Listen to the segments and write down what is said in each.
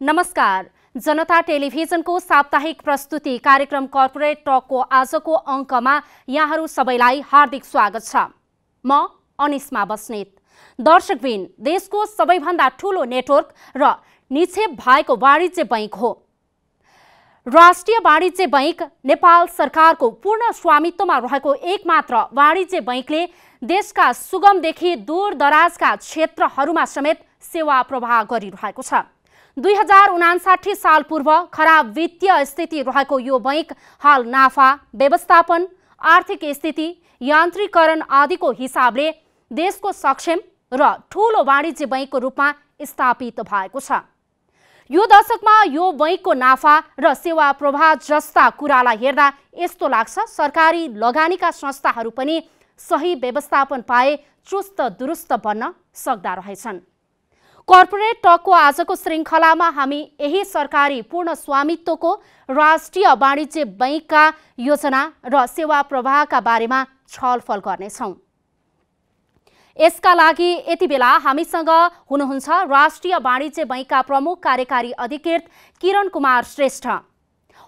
नमस्कार। जनता टेलिभिजनको साप्ताहिक प्रस्तुति कार्यक्रम कर्पोरेट टकको आजको अङ्कमा यहाँहरू सबैलाई हार्दिक स्वागत छ। म अनिस्मा बस्नेत। दर्शकबिन, देशको सबैभन्दा ठूलो नेटवर्क र निक्षेप भएको वाणिज्य बैंक हो। राष्ट्रिय वाणिज्य बैंक नेपाल सरकारको पूर्ण स्वामित्वमा रहेको एकमात्र वाणिज्य बैंकले देशका सुगमदेखि दूरदराजका क्षेत्रहरूमा समेत सेवा प्रवाह गरिरहेको छ। 2059 साल पूर्व खराब वित्तीय स्थिति रहेको यो बैंक हाल नाफा, व्यवस्थापन, आर्थिक स्थिति, यान्त्रिकरण आदिको हिसाबले देशको सक्षम र ठूलो वाणिज्य बैंकको रूपमा स्थापित भएको छ। यो दशकमा यो बैंकको नाफा र सेवा प्रवाह जस्ता कुरालाई हेर्दा यस्तो लाग्छ सरकारी लगानीका संस्थाहरू पनि सही व्यवस्थापन पाए चुस्त दुरुस्त बन्न सक्दा रहेछन्। कर्पोरेट टकको आजको श्रृङ्खलामा हामी यही सरकारी पूर्ण स्वामित्वको राष्ट्रिय वाणिज्य बैंकका योजना र सेवा प्रवाहका बारेमा छलफल गर्नेछौँ। यसका लागि यति बेला हामीसँग हुनुहुन्छ राष्ट्रिय वाणिज्य बैंकका प्रमुख कार्यकारी अधिकृत किरण कुमार श्रेष्ठ।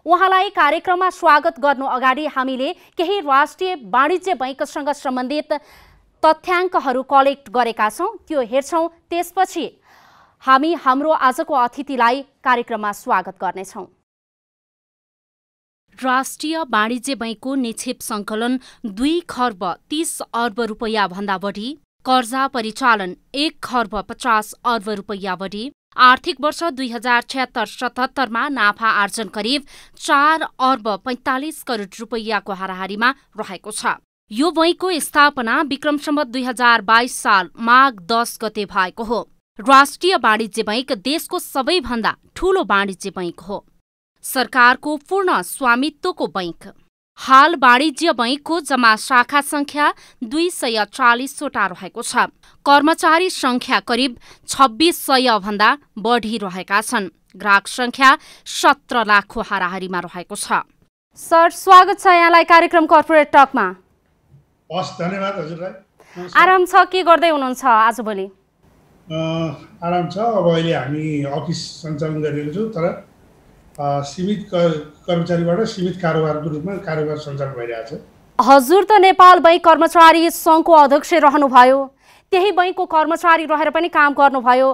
उहाँलाई कार्यक्रममा स्वागत गर्नु अगाडि हामीले केही राष्ट्रिय वाणिज्य बैंकसँग सम्बन्धित तथ्याङ्कहरू कलेक्ट गरेका छौँ, त्यो हेर्छौँ। त्यसपछि हामी हाम्रो आजको अतिथिलाई कार्यक्रममा स्वागत गर्नेछौँ। राष्ट्रिय वाणिज्य बैंकको निक्षेप सङ्कलन 2 खर्ब 30 अर्ब रुपैयाँ भन्दा बढी, कर्जा परिचालन 1 खर्ब 50 अर्ब रुपैयाँ बढी, आर्थिक वर्ष 2076-77 मा नाफा आर्जन करिब 4 अर्ब 45 करोड रुपैयाँको हाराहारीमा रहेको छ। यो बैंकको स्थापना विक्रम सम्वत 2022 साल माघ 10 गते भएको हो। राष्ट्रिय वाणिज्य बैंक देशको सबैभन्दा ठूलो वाणिज्य बैंक हो, सरकारको पूर्ण स्वामित्वको बैंक। हाल वाणिज्य बैंकको जम्मा शाखा संख्या 240 वटा रहेको छ। कर्मचारी संख्या करिब 2600 भन्दा बढी रहेका छन्। ग्राहक संख्या 17 लाखको हाराहारीमा रहेको छ। सर, स्वागत छ यहाँलाई कार्यक्रम कर्पोरेट टकमा। हस्, धन्यवाद हजुरलाई। आराम छ? के गर्दै हुनुहुन्छ आजभोलि? आराम छ। अब अहिले हामी अफिस सञ्चालन गरिरहेको छौँ, तर सीमित कर्मचारीबाट सीमित कारोबारको रूपमा कारोबार सञ्चालन भइरहेको छ। हजुर त नेपाल बैंक कर्मचारी सङ्घको अध्यक्ष रहनुभयो, त्यही बैंकको कर्मचारी रहेर पनि काम गर्नुभयो।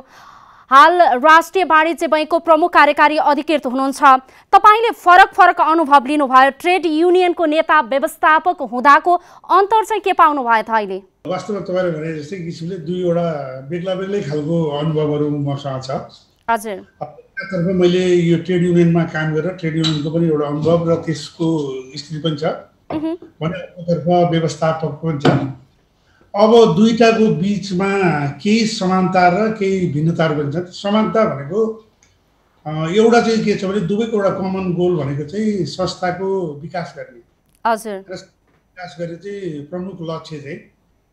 हाल राष्ट्रिय वाणिज्य बैंकको प्रमुख कार्यकारी अधिकृत हुनुहुन्छ। तपाईँले फरक अनुभव लिनुभयो। ट्रेड युनियनको नेता व्यवस्थापक हुँदाको अन्तर चाहिँ के पाउनु भयो त अहिले? वास्तवमा तपाईँले भने जस्तै किसिमले दुईवटा बेग्लै खालको अनुभवहरू मसँग छ। हजुर। तर्फ मैले यो ट्रेड युनियनमा काम गरेर ट्रेड युनियनको पनि एउटा अनुभव र त्यसको स्थिति पनि छ भने अर्कोतर्फ व्यवस्थापक पनि छ। अब दुईटाको बिचमा केही समानता र केही भिन्नताहरू पनि छन्। समानता भनेको एउटा चाहिँ के छ भने दुवैको एउटा कमन गोल भनेको चाहिँ संस्थाको विकास गर्ने। हजुर। विकास गर्ने चाहिँ प्रमुख लक्ष्य चाहिँ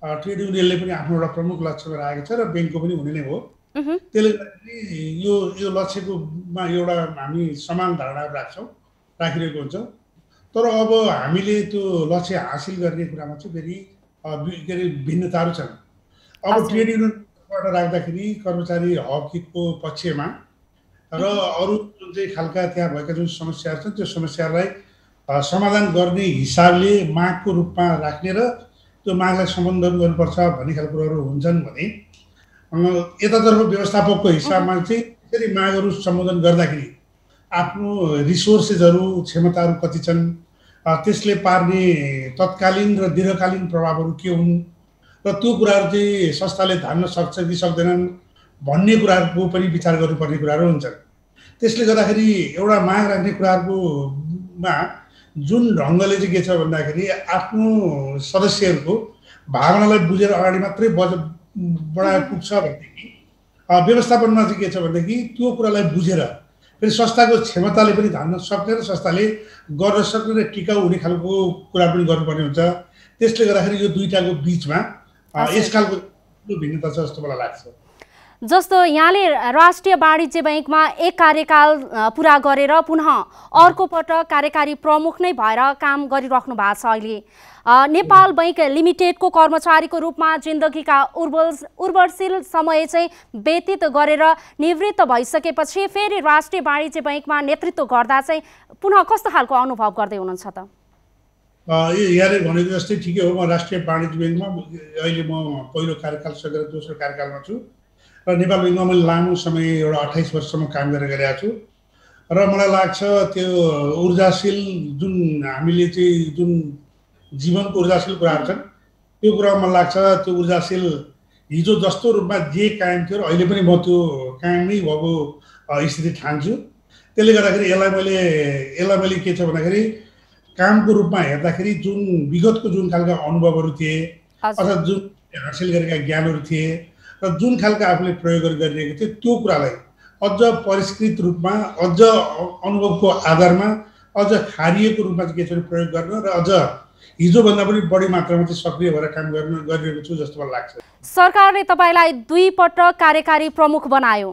ट्रेड युनियनले पनि आफ्नो एउटा प्रमुख लक्ष्यमा राखेको छ र ब्याङ्कको पनि हुने नै हो। त्यसले गर्दाखेरि यो लक्ष्यकोमा एउटा हामी समान धारणाहरू राखिरहेको हुन्छौँ। तर अब हामीले त्यो लक्ष्य हासिल गर्ने कुरामा चाहिँ फेरि के अरे भिन्नताहरू छन्। अब ट्रेड युनियनबाट राख्दाखेरि कर्मचारी हक हितको पक्षमा र अरू जुन चाहिँ खालका त्यहाँ भएका जुन समस्याहरू छन् त्यो समस्याहरूलाई समाधान गर्ने हिसाबले मागको रूपमा राख्ने र त्यो मागलाई सम्बोधन गर्नुपर्छ भन्ने खालको कुराहरू हुन्छन् भने यतातर्फ व्यवस्थापकको हिसाबमा चाहिँ त्यसरी मागहरू सम्बोधन गर्दाखेरि आफ्नो रिसोर्सेसहरू क्षमताहरू कति छन्, त्यसले पार्ने तत्कालीन र दीर्घकालीन प्रभावहरू के हुन् र त्यो कुराहरू चाहिँ संस्थाले धान्न सक्छ कि सक्दैनन् भन्ने कुराहरूको पनि विचार गर्नुपर्ने कुराहरू हुन्छन्। त्यसले गर्दाखेरि एउटा माग राख्ने कुराहरूकोमा जुन ढङ्गले चाहिँ के छ भन्दाखेरि आफ्नो सदस्यहरूको भावनालाई बुझेर अगाडि मात्रै बढाएर पुग्छ भनेदेखि व्यवस्थापनमा चाहिँ के छ भनेदेखि त्यो कुरालाई बुझेर फेरि संस्थाको क्षमताले पनि धान्न सक्ने र संस्थाले गर्न सक्ने र टिकाउ हुने खालको कुरा पनि गर्नुपर्ने हुन्छ। त्यसले गर्दाखेरि यो दुईटाको बिचमा यस खालको भिन्नता छ जस्तो मलाई लाग्छ। जस्तो यहाँले राष्ट्रिय वाणिज्य बैङ्कमा एक कार्यकाल पुरा गरेर पुनः अर्को पटक कार्यकारी प्रमुख नै भएर काम गरिराख्नु भएको छ। अहिले नेपाल बैङ्क लिमिटेडको कर्मचारीको रूपमा जिन्दगीका उर्वरशील समय चाहिँ व्यतीत गरेर निवृत्त भइसकेपछि फेरि राष्ट्रिय वाणिज्य बैङ्कमा नेतृत्व गर्दा चाहिँ पुनः कस्तो खालको अनुभव गर्दै हुनुहुन्छ त? यहाँले भनेको जस्तै ठिकै हो। म राष्ट्रिय वाणिज्य बैङ्कमा अहिले म पहिलो कार्यकाल सकेर दोस्रो कार्यकालमा छु र नेपाल बैङ्कमा मैले लामो समय एउटा 28 वर्षसम्म काम गरेर गएको छु र मलाई लाग्छ त्यो ऊर्जाशील जुन हामीले चाहिँ जुन जीवनको ऊर्जाशील कुराहरू छन् त्यो कुरामा मलाई लाग्छ त्यो ऊर्जाशील हिजो जस्तो रूपमा जे कायम थियो र अहिले पनि म त्यो कायमै भएको स्थिति ठान्छु। त्यसले गर्दाखेरि यसलाई मैले के छ भन्दाखेरि कामको रूपमा हेर्दाखेरि जुन विगतको जुन खालका अनुभवहरू थिए अथवा जुन हासिल गरेका ज्ञानहरू थिए र जुन खालका आफूले प्रयोग गरिरहेको थियो त्यो कुरालाई अझ परिष्कृत रूपमा अझ अनुभवको आधारमा अझ खारिएको रूपमा चाहिँ के छ प्रयोग गर्न र अझ हिजोभन्दा पनि बढी मात्रामा चाहिँ सक्रिय भएर काम गरिरहेको छु जस्तो मलाई लाग्छ। सरकारले तपाईँलाई 2 पटक कार्यकारी प्रमुख बनायो।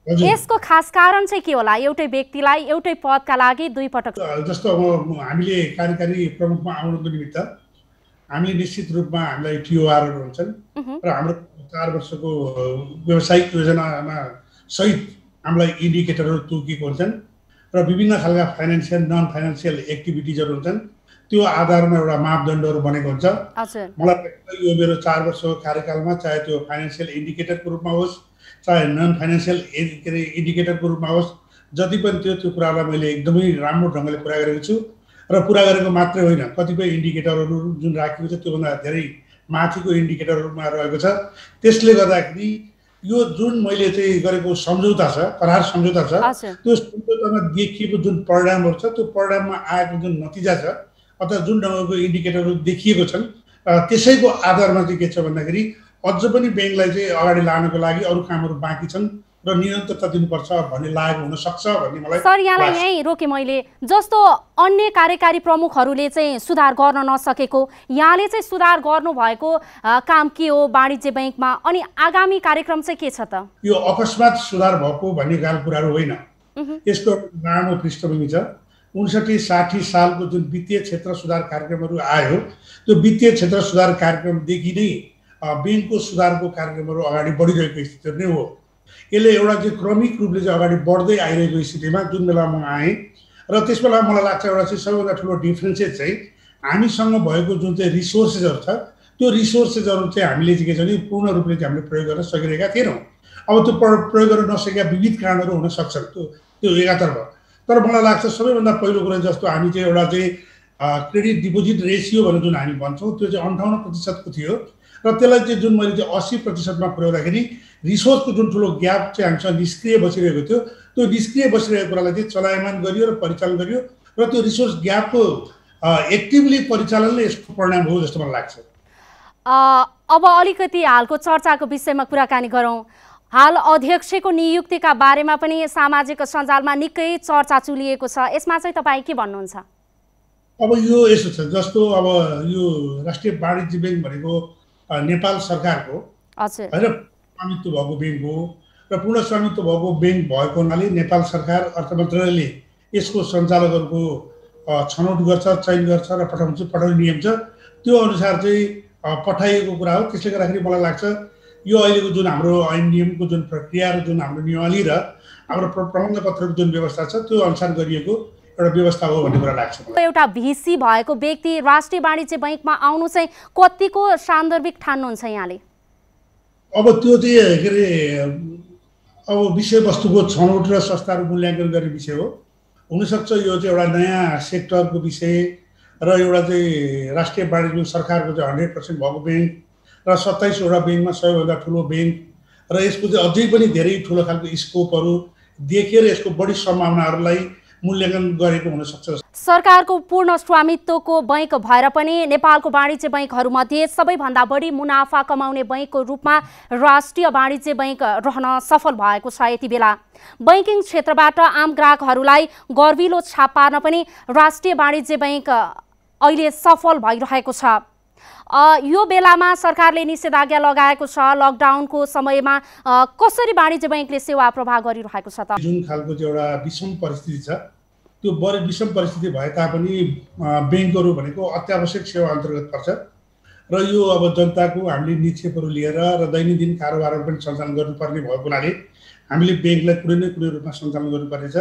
यसको खास कारण चाहिँ के होला? एउटै व्यक्तिलाई एउटै पदका लागि 2 पटक जस्तो अब हामीले कार्यकारी प्रमुखमा आउनको निमित्त हामीले निश्चित रूपमा हामीलाई टिओआरहरू हुन्छन् र हाम्रो 4 वर्षको व्यावसायिक योजनामा सहित हामीलाई इन्डिकेटरहरू तोकिएको हुन्छन् र विभिन्न खालका फाइनेन्सियल नन फाइनेन्सियल एक्टिभिटिजहरू हुन्छन्। त्यो आधारमा एउटा मापदण्डहरू बनेको हुन्छ। मलाई यो मेरो 4 वर्षको कार्यकालमा चाहे त्यो फाइनेन्सियल इन्डिकेटरको रूपमा होस् चाहे नन फाइनेन्सियल इन्डिकेटरको रूपमा होस् जति पनि त्यो कुरालाई मैले एकदमै राम्रो ढङ्गले पुरा गरेको छु र पुरा गरेको मात्रै होइन कतिपय इन्डिकेटरहरू जुन राखेको छ त्योभन्दा धेरै माथिको इन्डिकेटरहरूमा रहेको छ। त्यसले गर्दाखेरि यो जुन मैले चाहिँ गरेको सम्झौता छ करार सम्झौता छ त्यो सम्झौतामा देखिएको जुन परिणामहरू छ त्यो परिणाममा आएको जुन नतिजा छ अथवा जुन ढङ्गको इन्डिकेटरहरू देखिएको छन् त्यसैको आधारमा चाहिँ के छ भन्दाखेरि अझ पनि ब्याङ्कलाई चाहिँ अगाडि लानको लागि अरू कामहरू बाँकी छन् र निरन्तरता दिनुपर्छ भन्ने लागेको हुन सक्छ भन्ने मलाई। सर यहाँलाई यहीँ रोकेँ मैले। जस्तो अन्य कार्यकारी प्रमुखहरूले चाहिँ सुधार गर्न नसकेको यहाँले चाहिँ सुधार गर्नुभएको काम के हो वाणिज्य बैङ्कमा अनि आगामी कार्यक्रम चाहिँ के छ त? यो अकस्मात सुधार भएको भन्ने खालको कुराहरू होइन। यसको लामो पृष्ठभूमि छ। 59-60 सालको जुन वित्तीय क्षेत्र सुधार कार्यक्रमहरू आयो त्यो वित्तीय क्षेत्र सुधार कार्यक्रमदेखि नै ब्याङ्कको सुधारको कार्यक्रमहरू अगाडि बढिरहेको स्थिति नै हो। यसले एउटा चाहिँ क्रमिक रूपले चाहिँ अगाडि बढ्दै आइरहेको स्थितिमा जुन बेला म आएँ र त्यस बेला मलाई लाग्छ एउटा चाहिँ सबैभन्दा ठुलो डिफ्रेन्सेस चाहिँ हामीसँग भएको जुन चाहिँ रिसोर्सेसहरू छ त्यो रिसोर्सेसहरू चाहिँ हामीले चाहिँ के छ भने पूर्ण रूपले चाहिँ हामीले प्रयोग गर्न सकिरहेका थिएनौँ। अब त्यो प्रयोग गर्न नसकेका विविध कारणहरू हुन सक्छन् त्यो एकातर्फ। तर मलाई लाग्छ सबैभन्दा पहिलो कुरा जस्तो हामी चाहिँ एउटा चाहिँ क्रेडिट डिपोजिट रेसियो भनेर जुन हामी भन्छौँ त्यो चाहिँ 58% को थियो र त्यसलाई चाहिँ जुन मैले चाहिँ 80%मा पुर्याउँदाखेरि रिसोर्सको जुन ठुलो ग्याप चाहिँ हामीसँग निष्क्रिय बसिरहेको थियो त्यो निष्क्रिय बसिरहेको कुरालाई चाहिँ चलायमान गरियो र परिचालन गरियो र त्यो रिसोर्स ग्यापको एक्टिभली परिचालनले यसको परिणाम हो जस्तो मलाई लाग्छ। अब अलिकति हालको चर्चाको विषयमा कुराकानी गरौँ। हाल अध्यक्षको नियुक्तिका बारेमा पनि सामाजिक सञ्जालमा निकै चर्चा चुलिएको छ। यसमा चाहिँ तपाईँ के भन्नुहुन्छ? अब यो यसो छ जस्तो अब यो राष्ट्रिय वाणिज्य बैङ्क भनेको नेपाल सरकारको होइन स्वामित्व भएको बैङ्क हो र पूर्ण स्वामित्व भएको बैङ्क भएको हुनाले नेपाल सरकार अर्थ मन्त्रालयले यसको सञ्चालकहरूको छनौट गर्छ, चयन गर्छ र पठाउने नियम छ। त्यो अनुसार चाहिँ पठाइएको कुरा हो। त्यसले गर्दाखेरि मलाई लाग्छ यो अहिलेको जुन हाम्रो ऐन नियमको जुन प्रक्रिया र जुन हाम्रो नियमावली र हाम्रो प्रमाणपत्रको जुन व्यवस्था छ त्यो अनुसार गरिएको एउटा व्यवस्था हो भन्ने कुरा लाग्छ। एउटा भिसी भएको व्यक्ति राष्ट्रिय वाणिज्य बैङ्कमा आउनु चाहिँ कतिको सान्दर्भिक ठान्नुहुन्छ यहाँले? अब त्यो चाहिँ के अरे अब विषयवस्तुको छनौट र संस्थाहरू मूल्याङ्कन गर्ने विषय हो। हुनसक्छ यो चाहिँ एउटा नयाँ सेक्टरको विषय र एउटा चाहिँ राष्ट्रिय वाणिज्य सरकारको चाहिँ 100% भएको बैङ्क र 27 वटा बैङ्कमा सबैभन्दा ठुलो बैङ्क र यसको चाहिँ अझै पनि धेरै ठुलो खालको स्कोपहरू देखेर यसको बढी सम्भावनाहरूलाई मूल्याङ्कन गरेको हुन सक्छ। सरकारको पूर्ण स्वामित्वको बैङ्क भएर पनि नेपालको वाणिज्य बैङ्कहरूमध्ये सबैभन्दा बढी मुनाफा कमाउने बैङ्कको रूपमा राष्ट्रिय वाणिज्य बैङ्क रहन सफल भएको छ। यति बेला बैङ्किङ क्षेत्रबाट आम ग्राहकहरूलाई गर्विलो छाप पार्न पनि राष्ट्रिय वाणिज्य बैङ्क अहिले सफल भइरहेको छ। यो बेलामा सरकारले निषेधाज्ञा लगाएको छ, लकडाउनको समयमा कसरी वाणिज्य बैंकले सेवा प्रवाह गरिरहेको छ त? जुन खालको चाहिँ एउटा विषम परिस्थिति छ, त्यो बढी विषम परिस्थिति भए तापनि बैंकहरू भनेको अत्यावश्यक सेवा अन्तर्गत पर्छ र यो अब जनताको हामीले निक्षेपहरू लिएर र दैनन्दिन कारोबारहरू पनि सञ्चालन गर्नुपर्ने भएको हुनाले हामीले बैंकलाई कुनै न कुनै रूपमा सञ्चालन गर्नुपर्नेछ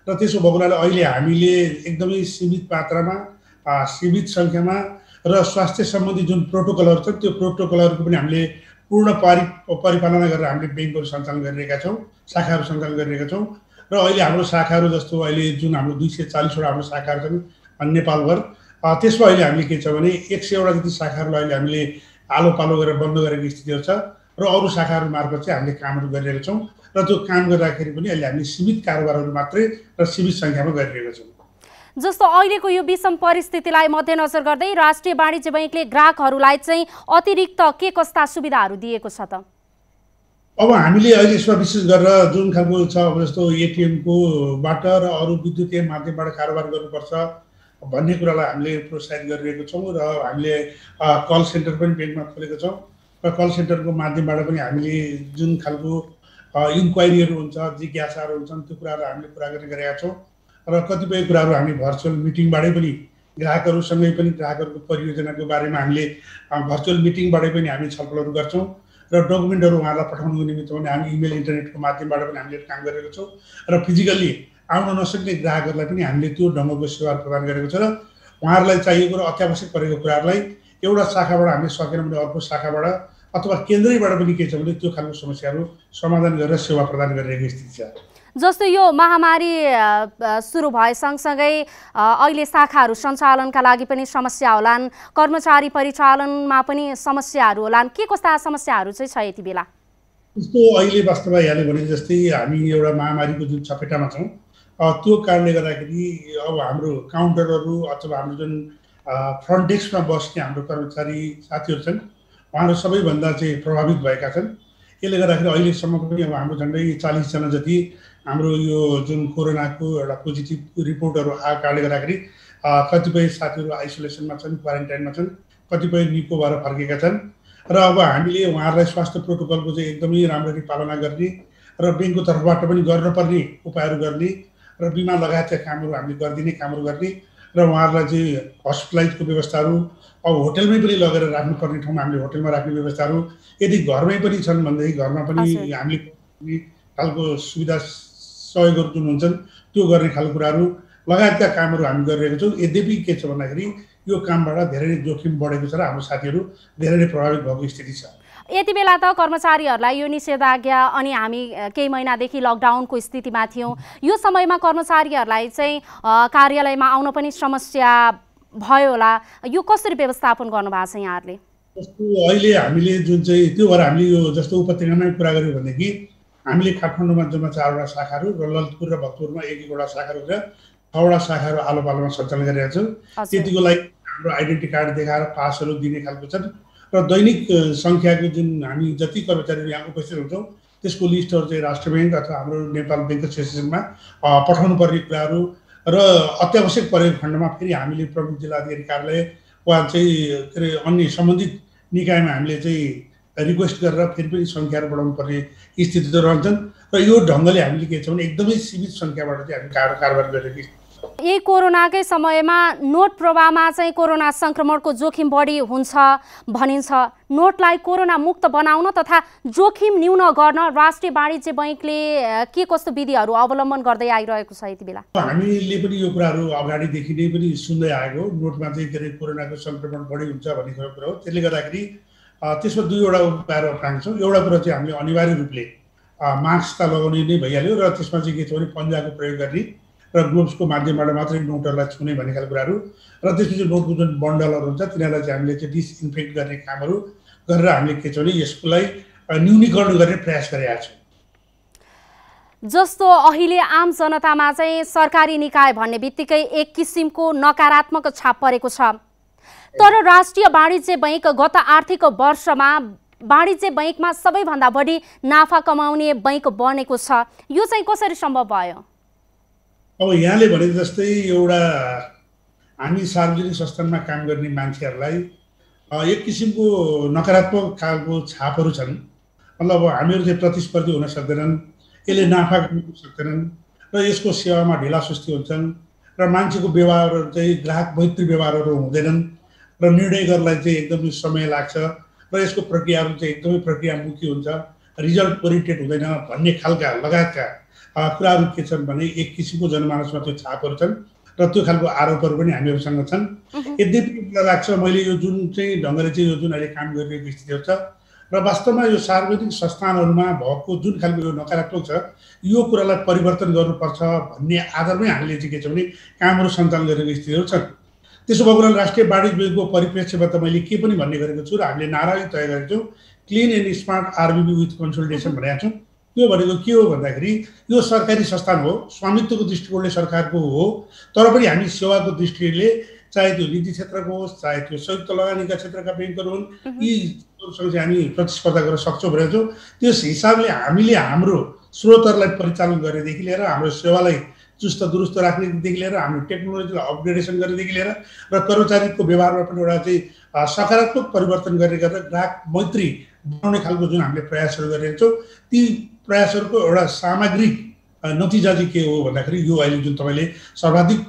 र त्यसो भएको हुनाले अहिले हामीले एकदमै सीमित मात्रामा सीमित सङ्ख्यामा र स्वास्थ्य सम्बन्धी जुन प्रोटोकलहरू छ त्यो प्रोटोकलहरूको पनि हामीले पूर्ण परिपालना गरेर हामीले बैंकहरू सञ्चालन गरिरहेका छौँ, शाखाहरू सञ्चालन गरिरहेका छौँ र अहिले हाम्रो शाखाहरू जस्तो अहिले जुन हाम्रो 240वटा हाम्रो शाखाहरू छन् नेपालभर, त्यसमा अहिले हामीले के छ भने 100वटा जति शाखाहरूलाई अहिले हामीले आलो पालो गरेर बन्द गरेको स्थितिहरू छ र अरू शाखाहरू मार्फत चाहिँ हामीले कामहरू गरिरहेका छौँ र त्यो काम गर्दाखेरि पनि अहिले हामीले सीमित कारोबारहरू मात्रै र सीमित सङ्ख्यामा गरिरहेका छौँ। जस्तो अहिलेको यो विषम परिस्थितिलाई मध्यनजर गर्दै राष्ट्रिय वाणिज्य बैंकले ग्राहकहरूलाई चाहिँ अतिरिक्त के कस्ता सुविधाहरू दिएको छ त? अब हामीले अहिले यसमा विशेष गरेर जुन खालको छ अब जस्तो एटिएमको बाट र अरू विद्युतीय माध्यमबाट कारोबार गर्नुपर्छ भन्ने कुरालाई हामीले प्रोत्साहित गरिरहेको छौँ र हामीले कल सेन्टर पनि बैंकमा खोलेको छौँ र कल सेन्टरको माध्यमबाट पनि हामीले जुन खालको इन्क्वायरीहरू हुन्छ, जिज्ञासाहरू हुन्छन् त्यो कुराहरू हामीले कुरा गर्ने गरेका छौँ र कतिपय कुराहरू हामी भर्चुअल मिटिङबाटै पनि ग्राहकहरूसँगै पनि ग्राहकहरूको परियोजनाको बारेमा हामीले भर्चुअल मिटिङबाटै पनि हामी छलफलहरू गर्छौँ र डकुमेन्टहरू उहाँलाई पठाउनुको निमित्त पनि हामी इमेल इन्टरनेटको माध्यमबाट पनि हामीले काम गरेको छौँ र फिजिकल्ली आउन नसक्ने ग्राहकहरूलाई पनि हामीले त्यो ढङ्गको सेवाहरू प्रदान गरेको छ र उहाँहरूलाई चाहिएको र अत्यावश्यक परेको कुराहरूलाई एउटा शाखाबाट हामीले सकेन भने अर्को शाखाबाट अथवा केन्द्रैबाट पनि के छ भने त्यो खालको समस्याहरू समाधान गरेर सेवा प्रदान गरिरहेको स्थिति छ। जस्तो यो महामारी सुरु भए सँगसँगै अहिले शाखाहरू सञ्चालनका लागि पनि समस्या होलान्, कर्मचारी परिचालनमा पनि समस्याहरू होलान्, के कस्ता समस्याहरू चाहिँ छ यति बेला? जस्तो अहिले वास्तवमा यहाँले भने जस्तै हामी एउटा महामारीको जुन चपेटामा छौँ त्यो कारणले गर्दाखेरि अब हाम्रो काउन्टरहरू अथवा हाम्रो जुन फ्रन्ट डेस्कमा बस्ने हाम्रो कर्मचारी साथीहरू छन् उहाँहरू सबैभन्दा चाहिँ प्रभावित भएका छन्। यसले गर्दाखेरि अहिलेसम्म पनि अब हाम्रो झन्डै 40जना जति हाम्रो यो जुन कोरोनाको एउटा पोजिटिभ रिपोर्टहरू आएको कारणले गर्दाखेरि कतिपय साथीहरू आइसोलेसनमा छन्, क्वारेन्टाइनमा छन्, कतिपय निको भएर फर्केका छन् र अब हामीले उहाँहरूलाई स्वास्थ्य प्रोटोकलको चाहिँ एकदमै राम्ररी पालना गर्ने र बैंकको तर्फबाट पनि गर्नुपर्ने उपायहरू गर्ने र बिमा लगायतका कामहरू हामीले गरिदिने कामहरू गर्ने र उहाँहरूलाई चाहिँ हस्पिटलाइजको व्यवस्थाहरू अब होटलमै पनि लगेर राख्नुपर्ने ठाउँमा हामीले होटलमा राख्ने व्यवस्थाहरू, यदि घरमै पनि छन् भनेदेखि घरमा पनि हामीले खालको सुविधा सहयोगहरू जुन हुन्छन् त्यो गर्ने खालको कुराहरू लगायतका कामहरू हामी गरिरहेका छौँ। यद्यपि के छ भन्दाखेरि यो कामबाट धेरै नै जोखिम बढेको छ र हाम्रो साथीहरू धेरै नै प्रभावित भएको स्थिति छ। यति बेला त कर्मचारीहरूलाई यो निषेधाज्ञा अनि हामी केही महिनादेखि लकडाउनको स्थितिमा थियौँ, यो समयमा कर्मचारीहरूलाई चाहिँ कार्यालयमा आउन पनि समस्या भयो होला, यो कसरी व्यवस्थापन गर्नुभएको छ यहाँहरूले? जस्तो अहिले हामीले जुन चाहिँ त्यो भएर हामीले यो जस्तो उपत्यकामै कुरा गऱ्यौँ भनेदेखि हामीले काठमाडौँमा जम्मा 4वटा शाखाहरू र ललितपुर र भक्तपुरमा 1-1वटा शाखाहरू र 6वटा शाखाहरू आलो पालोमा सञ्चालन गरिरहेका छौँ। त्यतिको लागि हाम्रो आइडेन्टिटी कार्ड देखाएर पासहरू दिने खालको छन् र दैनिक सङ्ख्याको जुन हामी जति कर्मचारीहरू यहाँ उपस्थित हुन्छौँ त्यसको लिस्टहरू चाहिँ राष्ट्र ब्याङ्क अथवा हाम्रो नेपाल ब्याङ्क एसोसिएसनमा पठाउनु पर्ने कुराहरू र अत्यावश्यक परेको खण्डमा फेरि हामीले प्रमुख जिल्ला अधिकारी कार्यालय वा चाहिँ के अरे अन्य सम्बन्धित निकायमा हामीले चाहिँ रिक्वेस्ट गरेर फेरि पनि सङ्ख्याहरू बढाउनु पर्ने स्थितिहरू रहन्छन् र यो ढङ्गले हामीले के छ भने एकदमै सीमित सङ्ख्याबाट चाहिँ हामी कारोबार गरिरहेको। यही कोरोनाकै समयमा नोट प्रवाहमा चाहिँ कोरोना सङ्क्रमणको जोखिम बढी हुन्छ भनिन्छ। नोटलाई कोरोना मुक्त बनाउन तथा जोखिम न्यून गर्न राष्ट्रिय वाणिज्य बैंकले के कस्तो विधिहरू अवलम्बन गर्दै आइरहेको छ यति बेला? हामीले पनि यो कुराहरू अगाडिदेखि नै पनि सुन्दै आएको, नोटमा चाहिँ के अरे कोरोनाको सङ्क्रमण बढी हुन्छ भन्ने कुरा हो। त्यसले गर्दाखेरि त्यसमा 2वटा उपायहरू अप्नाउँछौँ। एउटा कुरा चाहिँ हामीले अनिवार्य रूपले मास्क त लगाउने नै भइहाल्यो र त्यसमा चाहिँ के छ भने पन्जाको प्रयोग गर्ने र ग्लोभ्सको माध्यमबाट मात्रै नोटहरूलाई छुने भन्ने खालको कुराहरू र त्यसपछि नोटको जुन बन्डलहरू हुन्छ तिनीहरूलाई चाहिँ हामीले चाहिँ डिसइन्फेक्ट गर्ने कामहरू गरेर हामीले के छ भने यसलाई न्यूनीकरण गर्ने प्रयास गरेका छौँ। जस्तो अहिले आम जनतामा चाहिँ सरकारी निकाय भन्ने बित्तिकै एक किसिमको नकारात्मक छाप परेको छ, तर राष्ट्रिय वाणिज्य बैंक गत आर्थिक वर्षमा वाणिज्य बैंकमा सबैभन्दा बढी नाफा कमाउने बैंक बनेको छ, यो चाहिँ कसरी सम्भव भयो? अब यहाँले भने जस्तै एउटा हामी सार्वजनिक संस्थानमा काम गर्ने मान्छेहरूलाई एक किसिमको नकारात्मक खालको छापहरू छन्। मतलब हामीहरू चाहिँ प्रतिस्पर्धी हुन सक्दैनन्, यसले नाफा कमाउन सक्दैनन् र यसको सेवामा ढिलासुस्ती हुन्छन् र मान्छेको व्यवहारहरू चाहिँ ग्राहक मैत्री व्यवहारहरू हुँदैनन् र निर्णय गर्नलाई चाहिँ एकदमै समय लाग्छ र यसको प्रक्रियाहरू चाहिँ एकदमै प्रक्रियामुखी हुन्छ, रिजल्ट ओरिएन्टेड हुँदैन भन्ने खालका लगायतका कुराहरू के छन् भने एक किसिमको जनमानसमा त्यो छापहरू छन् र त्यो खालको आरोपहरू पनि हामीहरूसँग छन्। यद्यपि मलाई लाग्छ मैले यो जुन चाहिँ ढङ्गले चाहिँ यो जुन अहिले काम गरिरहेको स्थितिहरू छ र वास्तवमा यो सार्वजनिक संस्थानहरूमा भएको जुन खालको यो नकारात्मक छ यो कुरालाई परिवर्तन गर्नुपर्छ भन्ने आधारमै हामीले चाहिँ के छ भने कामहरू सञ्चालन गरेको स्थितिहरू छन्। त्यसो भएको हुनाले राष्ट्रिय वाणिज्य बैङ्कको परिप्रेक्ष्यमा त मैले के पनि भन्ने गरेको छु र हामीले नारा तय गरेको छौँ, clean and smart RBB with consolidation भनेको छौँ। त्यो भनेको के हो भन्दाखेरि यो सरकारी संस्थान हो, स्वामित्वको दृष्टिकोणले सरकारको हो, तर पनि हामी सेवाको दृष्टिले चाहे त्यो नीति क्षेत्रको होस्, चाहे त्यो संयुक्त लगानीका क्षेत्रका ब्याङ्कहरू हुन्, यीसँग चाहिँ हामी प्रतिस्पर्धा गर्न सक्छौँ भनेको छौँ। त्यस हिसाबले हामीले हाम्रो स्रोतहरूलाई परिचालन गरेदेखि लिएर हाम्रो सेवालाई चुस्त दुरुस्त राख्नेदेखि लिएर हाम्रो टेक्नोलोजीलाई अपग्रेडेसन गर्नेदेखि लिएर र कर्मचारीको व्यवहारमा पनि एउटा चाहिँ सकारात्मक परिवर्तन गर्ने गरेर ग्राहक मैत्री बनाउने खालको जुन हामीले प्रयासहरू गरिरहेका छौँ, ती प्रयासहरूको एउटा सामग्रिक नतिजा चाहिँ के हो भन्दाखेरि यो अहिले जुन तपाईँले सर्वाधिक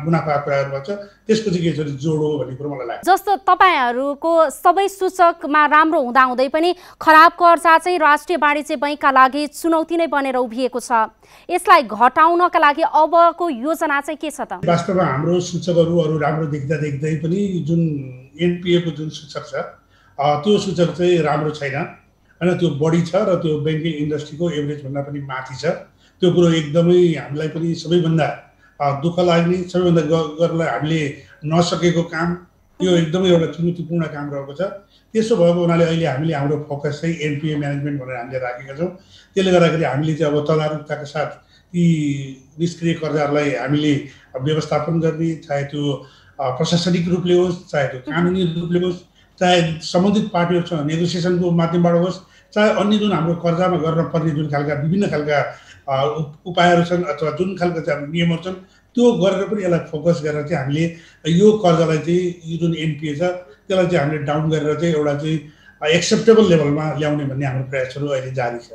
मुनाफा कुराहरू भन्छ त्यसको चाहिँ के छ जोड हो भन्ने कुरो मलाई लाग्छ। जस्तो तपाईँहरूको सबै सूचकमा राम्रो हुँदाहुँदै पनि खराब कर्जा चाहिँ राष्ट्रिय वाणिज्य बैङ्कका लागि चुनौती नै बनेर उभिएको छ। यसलाई घटाउनका लागि अबको योजना चाहिँ के छ त? वास्तवमा हाम्रो सूचकहरू अरू राम्रो देख्दा देख्दै पनि जुन एनपिए को जुन सूचक छ त्यो सूचक चाहिँ राम्रो छैन हैन, त्यो बढी छ र त्यो ब्याङ्किङ इन्डस्ट्रीको एभरेज भन्दा पनि माथि छ। त्यो कुरो एकदमै हामीलाई पनि सबैभन्दा दुःख लाग्ने, सबैभन्दा गर्न हामीले नसकेको काम, यो एकदमै एउटा चुनौतीपूर्ण काम रहेको छ। त्यसो भएको हुनाले अहिले हामीले हाम्रो फोकस चाहिँ एनपिए म्यानेजमेन्ट भनेर हामीले राखेका छौँ। त्यसले गर्दाखेरि हामीले चाहिँ अब तदारुकताका साथ ती निष्क्रिय कर्जाहरूलाई हामीले व्यवस्थापन गर्ने, चाहे त्यो प्रशासनिक रूपले होस्, चाहे त्यो कानुनी रूपले होस्, चाहे सम्बन्धित पार्टीहरूसँग नेगोसिएसनको माध्यमबाट होस्, चाहे अन्य जुन हाम्रो कर्जामा गर्न पर्ने जुन खालका विभिन्न खालका उपायहरू छन् अथवा जुन खालका चाहिँ हाम्रो नियमहरू छन् त्यो गरेर पनि यसलाई फोकस गरेर चाहिँ हामीले यो कर्जालाई चाहिँ यो जुन एनपिए छ त्यसलाई चाहिँ हामीले डाउन गरेर चाहिँ एउटा चाहिँ एक्सेप्टेबल लेभलमा ल्याउने भन्ने हाम्रो प्रयासहरू अहिले जारी छ।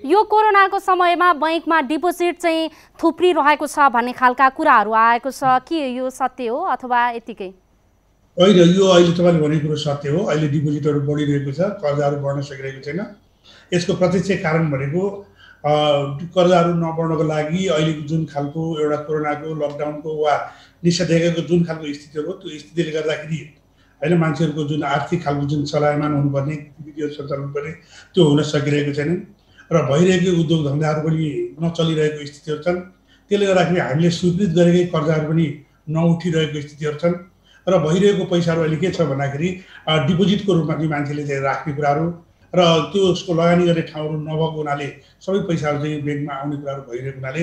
यो कोरोनाको समयमा बैङ्कमा डिपोजिट चाहिँ थुप्रिरहेको छ भन्ने खालका कुराहरू आएको छ, के यो सत्य हो अथवा यतिकै? होइन, यो अहिले तपाईँले भनेको कुरो सत्य हो। अहिले डिपोजिटहरू बढिरहेको छ, कर्जाहरू बढ्न सकिरहेको छैन। यसको प्रत्यक्ष कारण भनेको कर्जाहरू नबढ्नको लागि अहिलेको जुन खालको एउटा कोरोनाको लकडाउनको वा निषेधाज्ञाको जुन खालको स्थितिहरू हो त्यो स्थितिले गर्दाखेरि होइन मान्छेहरूको जुन आर्थिक खालको जुन चलायमान हुनुपर्ने गतिविधिहरू सञ्चालन हुनुपर्ने त्यो हुन सकिरहेको छैन र भइरहेको उद्योग धन्दाहरू पनि नचलिरहेको स्थितिहरू छन्। त्यसले गर्दाखेरि हामीले स्वीकृत गरेकै कर्जाहरू पनि नउठिरहेको स्थितिहरू छन् र भइरहेको पैसाहरू अहिले के छ भन्दाखेरि डिपोजिटको रूपमा चाहिँ मान्छेले चाहिँ राख्ने कुराहरू र त्यो उसको लगानी गर्ने ठाउँहरू नभएको हुनाले सबै पैसाहरू चाहिँ ब्याङ्कमा आउने कुराहरू भइरहेको हुनाले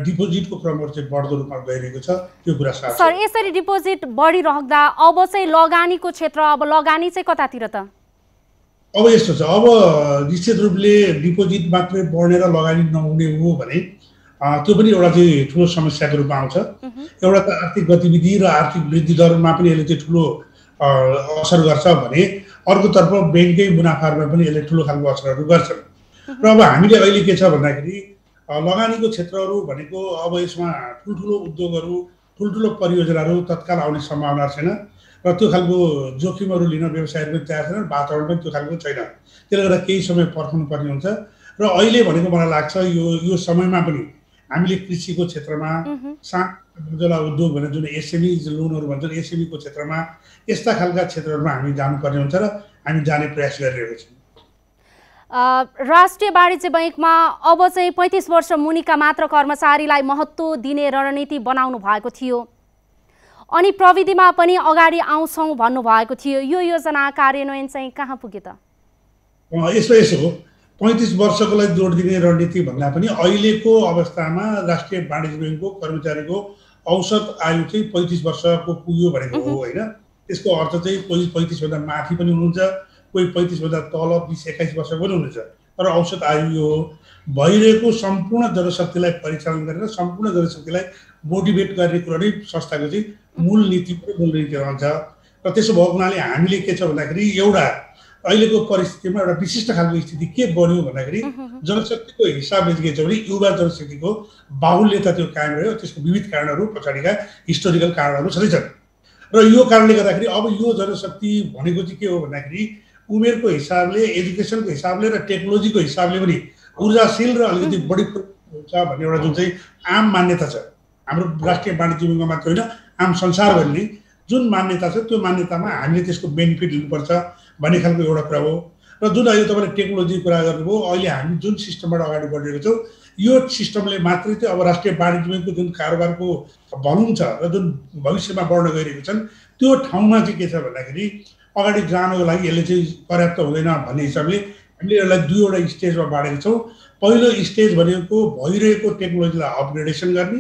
डिपोजिटको क्रमहरू चाहिँ बढ्दो रूपमा गइरहेको छ। त्यो कुरा साफ छ। सर, यसरी डिपोजिट बढिरहँदा अब चाहिँ लगानीको क्षेत्र, अब लगानी चाहिँ कतातिर त? अब यस्तो छ, अब निश्चित रूपले डिपोजिट मात्रै बढेर लगानी नहुने हो भने त्यो पनि एउटा चाहिँ ठुलो समस्याको रूपमा आउँछ। एउटा त आर्थिक गतिविधि र आर्थिक वृद्धि दरमा पनि यसले चाहिँ ठुलो असर गर्छ भने अर्कोतर्फ ब्याङ्ककै मुनाफामा पनि यसले ठुलो खालको असरहरू गर्छन्। र अब हामीले अहिले के छ भन्दाखेरि लगानीको क्षेत्रहरू भनेको अब यसमा ठुल्ठुलो उद्योगहरू, ठुल्ठुलो परियोजनाहरू तत्काल आउने सम्भावना छैन र त्यो खालको जोखिमहरू लिन व्यवसायहरू पनि तयार छैन, वातावरण पनि त्यो खालको छैन। त्यसले गर्दा केही समय पर्खनु पर्ने हुन्छ र अहिले भनेको मलाई लाग्छ यो समयमा पनि हामीले कृषिको क्षेत्रमा, सानो उद्योग भनेर जुन एसएमई लोनहरू भन्छन् एसएमईको क्षेत्रमा यस्ता खालका क्षेत्रहरूमा हामी जानुपर्ने हुन्छ र हामी जाने प्रयास गरिरहेको छौँ। राष्ट्रिय वाणिज्य बैङ्कमा अब चाहिँ 35 वर्ष मुनिका मात्र कर्मचारीलाई महत्त्व दिने रणनीति बनाउनु भएको थियो अनि प्रविधिमा पनि अगाडि आउँछौँ भन्नुभएको थियो। यो योजना कार्यान्वयन चाहिँ कहाँ पुग्यो त? यसो हो, 35 वर्षको लागि जोड दिने रणनीति भन्दा पनि अहिलेको अवस्थामा राष्ट्रिय वाणिज्य बैङ्कको कर्मचारीको औसत आयु चाहिँ 35 वर्षको पुग्यो भनेको हो होइन। त्यसको अर्थ चाहिँ कोही 35 भन्दा माथि पनि हुनुहुन्छ, कोही 35 भन्दा तल 20-21 वर्ष पनि हुनुहुन्छ, तर औसत आयु यो हो। भइरहेको सम्पूर्ण जनशक्तिलाई परिचालन गरेर सम्पूर्ण जनशक्तिलाई मोटिभेट गर्ने कुरा नै संस्थाको चाहिँ मूल नीति रहन्छ। र त्यसो भएको हुनाले हामीले के छ भन्दाखेरि एउटा अहिलेको परिस्थितिमा एउटा विशिष्ट खालको स्थिति के बन्यो भन्दाखेरि जनशक्तिको हिसाबले के छ भने युवा जनशक्तिको बाहुल्यता त्यो कायम रह्यो। त्यसको विविध कारणहरू पछाडिका हिस्टोरिकल कारणहरू छँदैछन् र यो कारणले गर्दाखेरि अब यो जनशक्ति भनेको चाहिँ के हो भन्दाखेरि उमेरको हिसाबले, एजुकेसनको हिसाबले र टेक्नोलोजीको हिसाबले पनि ऊर्जाशील र अलिकति बढी हुन्छ भन्ने एउटा जुन चाहिँ आम मान्यता छ हाम्रो राष्ट्रिय वाणिज्य विभागमा मात्र होइन, आम संसारभरि जुन मान्यता छ त्यो मान्यतामा हामीले त्यसको बेनिफिट लिनुपर्छ भन्ने खालको एउटा कुरा हो। र जुन अहिले तपाईँले टेक्नोलोजीको कुरा गर्नुभयो, अहिले हामी जुन सिस्टमबाट अगाडि बढिरहेको छौँ यो सिस्टमले मात्रै चाहिँ अब राष्ट्रिय वाणिज्य विभागको जुन कारोबारको भलुम छ र जुन भविष्यमा बढ्न गइरहेको छन् त्यो ठाउँमा चाहिँ के छ भन्दाखेरि अगाडि जानको लागि यसले चाहिँ पर्याप्त हुँदैन भन्ने हिसाबले हामीले यसलाई दुईवटा स्टेजमा बाँडेका छौँ। पहिलो स्टेज भनेको भइरहेको टेक्नोलोजीलाई अपग्रेडेसन गर्ने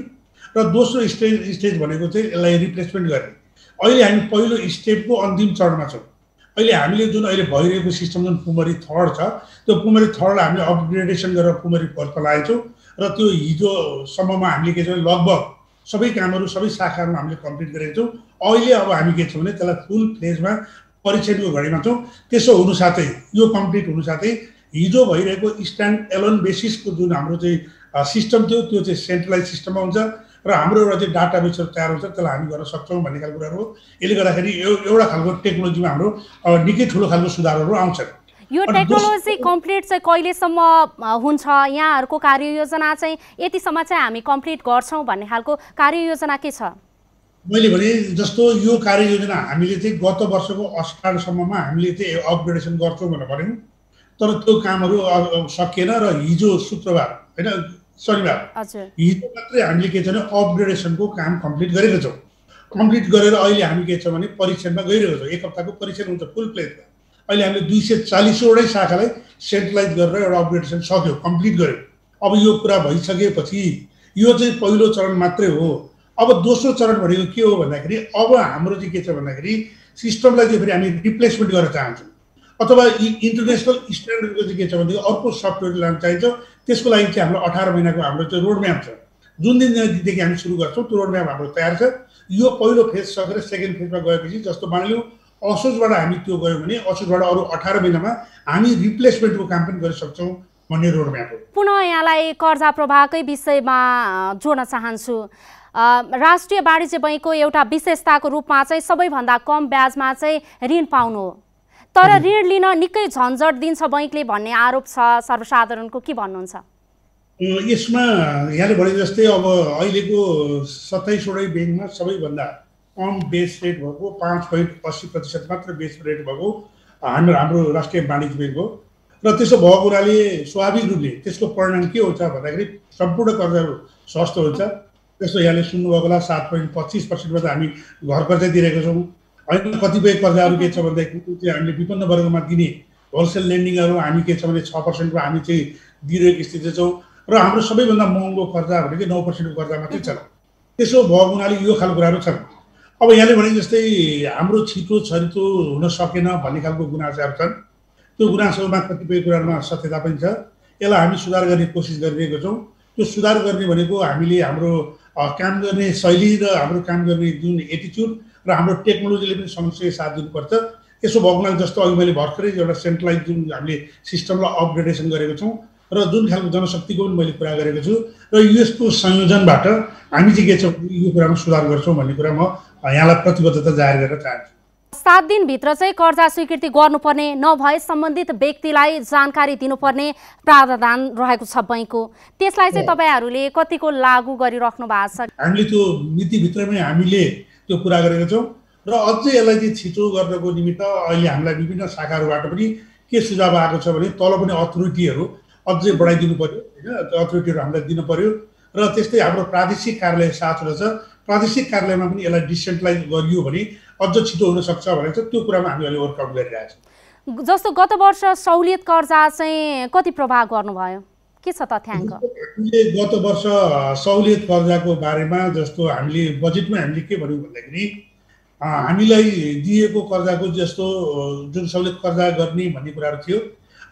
र दोस्रो स्टेज भनेको चाहिँ यसलाई रिप्लेसमेन्ट गर्ने। अहिले हामी पहिलो स्टेपको अन्तिम चरणमा छौँ। अहिले हामीले जुन अहिले भइरहेको सिस्टम जुन पुमरी थर्ड छ त्यो पुमरी थर्डलाई हामीले अपग्रेडेसन गरेर पुमरी फोर्थमा लगाएको छौँ र त्यो हिजोसम्ममा हामीले के छ भने लगभग सबै कामहरू सबै शाखाहरूमा हामीले कम्प्लिट गरेका छौँ। अहिले अब हामी के छौँ भने त्यसलाई फुल फेजमा परीक्षणको घडीमा छौँ। त्यसो हुनुसाथै यो कम्प्लिट हुनुसाथै हिजो भइरहेको स्ट्यान्ड एलोन बेसिसको जुन हाम्रो चाहिँ सिस्टम थियो त्यो चाहिँ सेन्ट्रलाइज सिस्टममा हुन्छ र हाम्रो एउटा चाहिँ डाटाबेसहरू तयार हुन्छ, त्यसलाई हामी गर्न सक्छौँ भन्ने खालको कुराहरू हो। यसले गर्दाखेरि एउटा खालको टेक्नोलोजीमा हाम्रो निकै ठुलो खालको सुधारहरू आउँछन्। यो टेक्नोलोजी कम्प्लिट चाहिँ कहिलेसम्म हुन्छ? यहाँहरूको कार्ययोजना चाहिँ यतिसम्म चाहिँ हामी कम्प्लिट गर्छौँ भन्ने खालको कार्ययोजना के छ? मैले भने जस्तो यो कार्ययोजना हामीले चाहिँ गत वर्षको असाढसम्ममा हामीले चाहिँ अपग्रेडेसन गर्छौँ भनेर भन्यौँ, तर त्यो कामहरू सकिएन र हिजो शुक्रबार होइन शनिबार हिजो मात्रै हामीले के छ भने अपग्रेडेसनको काम कम्प्लिट गरेको छौँ। कम्प्लिट गरेर अहिले हामी के छ भने परीक्षणमा गइरहेको छौँ। एक हप्ताको परीक्षण हुन्छ फुल प्लेजमा। अहिले हामीले 240वटै शाखालाई सेन्ट्रलाइज गरेर एउटा अपग्रेडेसन सक्यो, कम्प्लिट गर्यो। अब यो कुरा भइसकेपछि यो चाहिँ पहिलो चरण मात्रै हो। अब दोस्रो चरण भनेको के हो भन्दाखेरि अब हाम्रो चाहिँ के छ भन्दाखेरि सिस्टमलाई चाहिँ फेरि हामी रिप्लेसमेन्ट गर्न चाहन्छौँ अथवा इन्टरनेसनल स्ट्यान्डर्डको चाहिँ के छ भनेदेखि अर्को सफ्टवेयर लान चाहिन्छ। त्यसको लागि चाहिँ हाम्रो 18 महिनाको हाम्रो चाहिँ रोड म्याप छ। जुन दिनदेखि हामी सुरु गर्छौँ त्यो रोड म्याप हाम्रो तयार छ। यो पहिलो फेज सकेर सेकेन्ड फेजमा गएपछि जस्तो मानिलिउँ असोजबाट हामी त्यो गयौँ भने असोजबाट अरू 18 महिनामा हामी रिप्लेसमेन्टको काम पनि गर्न सक्छौँ भन्ने रोड म्याप हो। पुनः यहाँलाई कर्जा प्रवाहकै विषयमा जोड्न चाहन्छु। राष्ट्रिय वाणिज्य बैङ्कको एउटा विशेषताको रूपमा चाहिँ सबैभन्दा कम ब्याजमा चाहिँ ऋण पाउनु हो, तर ऋण लिन निकै झन्झट दिन्छ बैङ्कले भन्ने आरोप छ सर्वसाधारणको। के भन्नुहुन्छ यसमा? यहाँले भने जस्तै अब अहिलेको 27वटै ब्याङ्कमा सबैभन्दा कम बेस रेट भएको 5.80% मात्र बेस रेट भएको हाम्रो राष्ट्रिय वाणिज्य बैङ्क हो र त्यसो भएको हुनाले स्वाभाविक रूपले त्यसको परिणाम के हुन्छ भन्दाखेरि सम्पूर्ण कर्जाहरू सस्तो हुन्छ। जस्तो यहाँले सुन्नुभएको होला 7.25%मा त हामी घर कर्जा दिइरहेको छौँ होइन। कतिपय कर्जाहरू के छ भन्दाखेरि हामीले विपन्न वर्गमा दिने होलसेल लेन्डिङहरू हामी के छ भने 6%को हामी चाहिँ दिइरहेको स्थिति छौँ र हाम्रो सबैभन्दा महँगो कर्जा भनेको 9%को कर्जा मात्रै छ। त्यसो भएको हुनाले यो खालको कुराहरू छन्। अब यहाँले भने जस्तै हाम्रो छिटो छरितो हुन सकेन भन्ने खालको गुनासोहरू छन्। त्यो गुनासोमा कतिपय कुराहरूमा सत्यता पनि छ। यसलाई हामी सुधार गर्ने कोसिस गरिरहेको छौँ। त्यो सुधार गर्ने भनेको हामीले हाम्रो काम गर्ने शैली र हाम्रो काम गर्ने जुन एटिच्युड र हाम्रो टेक्नोलोजीले पनि सँगसँगै साथ दिनुपर्छ। यसो भएको हुनाले जस्तो अघि मैले भर्खरै एउटा सेन्ट्रलाइज जुन हामीले सिस्टमलाई अपग्रेडेसन गरेको छौँ र जुन खालको जनशक्तिको पनि मैले कुरा गरेको छु र यसको संयोजनबाट हामी चाहिँ के छ यो कुरामा सुधार गर्छौँ भन्ने कुरा म यहाँलाई प्रतिबद्धता जाहेर गर्न चाहन्छु। 7 दिनभित्र चाहिँ कर्जा स्वीकृति गर्नुपर्ने नभए सम्बन्धित व्यक्तिलाई जानकारी दिनुपर्ने प्रावधान रहेको छ बैङ्कको। त्यसलाई चाहिँ तपाईँहरूले कतिको लागू गरिराख्नु भएको छ? हामीले त्यो मितिभित्रमै हामीले त्यो कुरा गरेका छौँ र अझै यसलाई चाहिँ छिटो गर्नको निमित्त अहिले हामीलाई विभिन्न शाखाहरूबाट पनि के सुझाव आएको छ भने तल पनि अथोरिटीहरू अझै बढाइदिनु पर्यो होइन। त्यो अथोरिटीहरू हामीलाई दिनु पर्यो र त्यस्तै हाम्रो प्रादेशिक कार्यालय 7वटा छ। प्रादेशिक कार्यालयमा पनि यसलाई डिसेन्ट्रलाइज गरियो भने अझ छिटो हुनसक्छ भनेर चाहिँ त्यो कुरामा हामी अहिले वर्कआउट गरिरहेका छौँ। जस्तो गत वर्ष सहुलियत कर्जा चाहिँ कति प्रभाव गर्नुभयो? के छ तथ्याङ्क? गत वर्ष सहुलियत कर्जाको बारेमा जस्तो हामीले बजेटमा हामीले के भन्यौँ भन्दाखेरि हामीलाई दिएको कर्जाको जस्तो जुन सहुलियत कर्जा गर्ने भन्ने कुराहरू थियो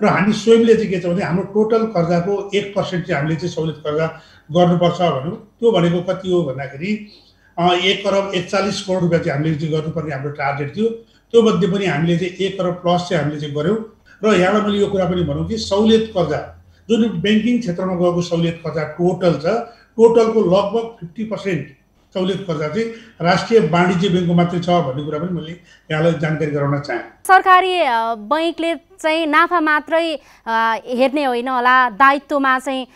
र हामी स्वयंले चाहिँ के छ भने हाम्रो टोटल कर्जाको 1% चाहिँ हामीले चाहिँ सहुलियत कर्जा गर्नुपर्छ भन्यौँ। त्यो भनेको कति हो भन्दाखेरि 1 करोड 41 करोड रुपियाँ चाहिँ हामीले चाहिँ गर्नुपर्ने हाम्रो टार्गेट थियो। त्यो मध्ये पनि हामीले चाहिँ 1 करोड प्लस चाहिँ हामीले चाहिँ गऱ्यौँ। र यहाँलाई मैले यो कुरा पनि भनौँ कि सहुलियत कर्जा जुन ब्याङ्किङ क्षेत्रमा गएको सहुलियत कर्जा टोटल छ, टोटलको लगभग 50% सहुलियत कर्जा चाहिँ राष्ट्रिय वाणिज्य ब्याङ्कको मात्रै छ भन्ने कुरा पनि मैले यहाँलाई जानकारी गराउन चाहे। सरकारी बैङ्कले चाहिँ नाफा मात्रै हेर्ने होइन होला, दायित्वमा चाहिँ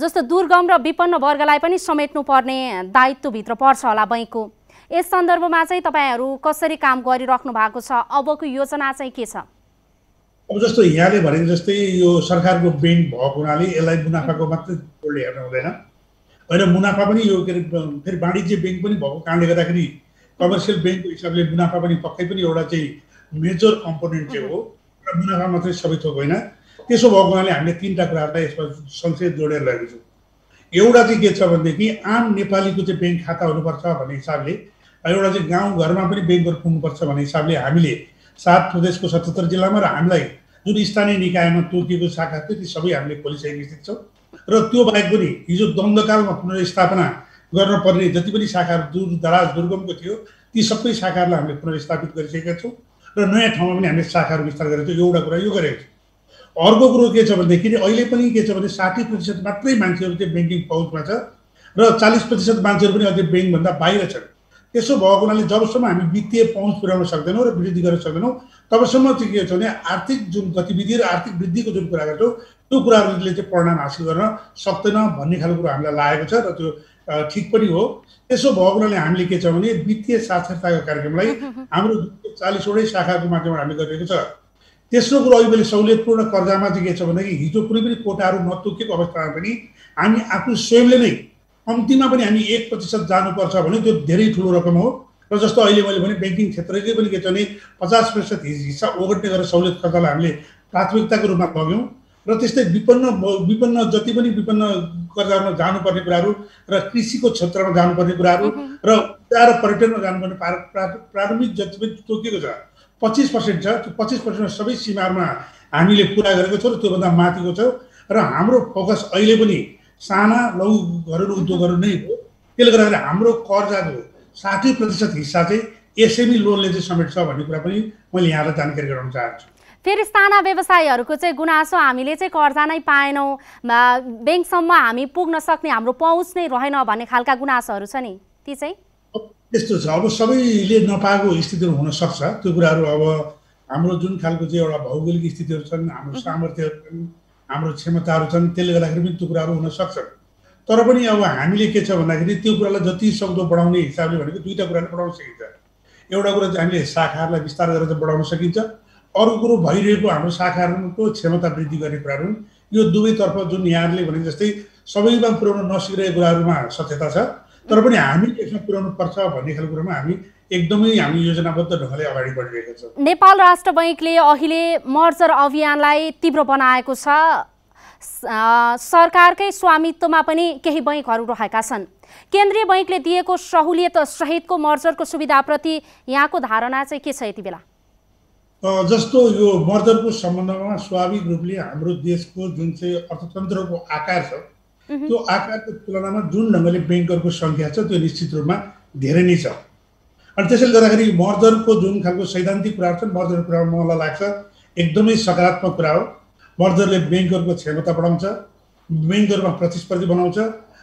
जस्तो दुर्गम र विपन्न वर्गलाई पनि समेट्नुपर्ने दायित्वभित्र पर्छ होला बैङ्कको। यस सन्दर्भमा चाहिँ तपाईँहरू कसरी काम गरिराख्नु भएको छ, अबको योजना चाहिँ के छ? अब जस्तो यहाँले भने जस्तै यो सरकारको ब्याङ्क भएको हुनाले यसलाई मुनाफाको मात्रै दृष्टिले हेर्नु हुँदैन होइन, मुनाफा पनि यो के अरे फेरि वाणिज्य ब्याङ्क पनि भएको कारणले गर्दाखेरि कमर्सियल ब्याङ्कको हिसाबले मुनाफा पनि पक्कै पनि एउटा चाहिँ मेजर कम्पोनेन्ट चाहिँ हो र मुनाफा मात्रै सबै थोक होइन। त्यसो भएको हुनाले हामीले 3टा कुराहरूलाई यसमा सँगसँगै जोडेर लगेको छौँ। एउटा चाहिँ के छ भनेदेखि आम नेपालीको चाहिँ ब्याङ्क खाता हुनुपर्छ भन्ने हिसाबले, एउटा चाहिँ गाउँघरमा पनि ब्याङ्कहरू पुग्नुपर्छ भन्ने हिसाबले हामीले 7 प्रदेशको 77 जिल्लामा र हामीलाई जुन स्थानीय निकायमा तोकिएको शाखा थियो ती सबै हामीले खोलिसकेको स्थिति छौँ। र त्यो बाहेक पनि हिजो द्वन्द्वकालमा पुनर्स्थापना गर्न पर्ने जति पनि शाखाहरू दूर दराज दुर्गमको थियो ती सबै शाखाहरूलाई हामीले पुनर्स्थापित गरिसकेका छौँ र नयाँ ठाउँमा पनि हामीले शाखाहरू विस्तार गरेको छौँ। एउटा कुरा यो गरेको छौँ। अर्को कुरो के छ भनेदेखि अहिले पनि के छ भने 60% मात्रै मान्छेहरू चाहिँ ब्याङ्किङ पहुँचमा छ र 40% मान्छेहरू पनि अझै ब्याङ्कभन्दा बाहिर छन्। त्यसो भएको हुनाले जबसम्म हामी वित्तीय पहुँच पुर्याउन सक्दैनौँ र वृद्धि गर्न सक्दैनौँ तबसम्म चाहिँ के छ भने आर्थिक जुन गतिविधि र आर्थिक वृद्धिको जुन कुरा गर्छौँ त्यो कुराहरूले चाहिँ परिणाम हासिल गर्न सक्दैन भन्ने खालको कुरो हामीलाई लागेको छ र त्यो ठिक पनि हो। त्यसो भएको हुनाले हामीले के छ भने वित्तीय साक्षरताको कार्यक्रमलाई हाम्रो 40वटै शाखाको माध्यमबाट हामीले गरिरहेको छ। तेस्रो कुरो अहिले सहुलियतपूर्ण कर्जामा चाहिँ के छ भनेदेखि हिजो कुनै पनि कोटाहरू नतोकेको अवस्थामा पनि हामी आफू स्वयंले नै कम्तीमा पनि हामी 1% जानुपर्छ भने त्यो धेरै ठुलो रकम हो। र जस्तो अहिले मैले भने ब्याङ्किङ क्षेत्रले पनि के छ भने 50% हिस्सा ओगट्ने गरेर सहुलियत कर्जालाई हामीले प्राथमिकताको रूपमा लग्यौँ र त्यस्तै विपन्न जति पनि विपन्न कर्जामा जानुपर्ने कुराहरू र कृषिको क्षेत्रमा जानुपर्ने कुराहरू र उद्योग र पर्यटनमा जानुपर्ने प्रारम्भिक जति पनि तोकिएको छ 25% छ। त्यो 25% सबै सीमाहरूमा हामीले पुरा गरेको छौँ र त्योभन्दा माथिको छ र हाम्रो फोकस अहिले पनि साना लघु घरेलु उद्योगहरू नै हो। त्यसले गर्दाखेरि हाम्रो कर्जाको 60% हिस्सा चाहिँ एसएमई लोनले चाहिँ समेट्छ भन्ने कुरा पनि मैले यहाँलाई जानकारी गराउन चाहन्छु। फेरि साना व्यवसायीहरूको चाहिँ गुनासो हामीले चाहिँ कर्जा नै पाएनौँ, ब्याङ्कसम्म हामी पुग्न सक्ने हाम्रो पहुँच नै रहेन भन्ने खालका गुनासोहरू छ नि, ती चाहिँ त्यस्तो छ। अब सबैले नपाएको स्थितिहरू हुनसक्छ। त्यो कुराहरू अब हाम्रो जुन खालको चाहिँ एउटा भौगोलिक स्थितिहरू छन्, हाम्रो सामर्थ्यहरू छन्, हाम्रो क्षमताहरू छन्, त्यसले गर्दाखेरि पनि त्यो कुराहरू हुनसक्छन्। तर पनि अब हामीले के छ भन्दाखेरि त्यो कुरालाई जति सक्दो बढाउने हिसाबले भनेको 2टा कुराले बढाउन सकिन्छ। एउटा कुरा चाहिँ हामीले शाखाहरूलाई विस्तार गरेर चाहिँ बढाउन सकिन्छ। अर्को कुरो भइरहेको हाम्रो शाखाहरूको क्षमता वृद्धि गर्ने कुराहरू, यो दुवैतर्फ जुन यहाँले भने जस्तै सबैमा पुर्याउन नसकिरहेको कुराहरूमा सत्यता छ, तर पनि हामी यसमा पुर्याउनु पर्छ भन्ने खालको कुरामा हामी एकदमै हामी योजनाबद्ध ढङ्गले अगाडि बढिरहेका छौँ। नेपाल राष्ट्र बैङ्कले अहिले मर्जर अभियानलाई तीव्र बनाएको छ। सरकारकै स्वामित्वमा पनि केही बैङ्कहरू रहेका छन्। केन्द्रीय बैङ्कले दिएको सहुलियत सहितको मर्जरको सुविधाप्रति यहाँको धारणा चाहिँ के छ यति बेला? जस्तो यो मर्जरको सम्बन्धमा स्वाभाविक रूपले हाम्रो देशको जुन चाहिँ अर्थतन्त्रको आकार छ त्यो आकारको तुलनामा जुन ढङ्गले ब्याङ्कहरूको सङ्ख्या छ त्यो निश्चित रूपमा धेरै नै छ। अनि त्यसैले गर्दाखेरि मर्जरको जुन खालको सैद्धान्तिक कुराहरू छन् मर्जरको कुरामा मलाई लाग्छ एकदमै सकारात्मक कुरा हो। मर्जरले ब्याङ्कहरूको क्षमता बढाउँछ, ब्याङ्कहरूमा प्रतिस्पर्धी बनाउँछ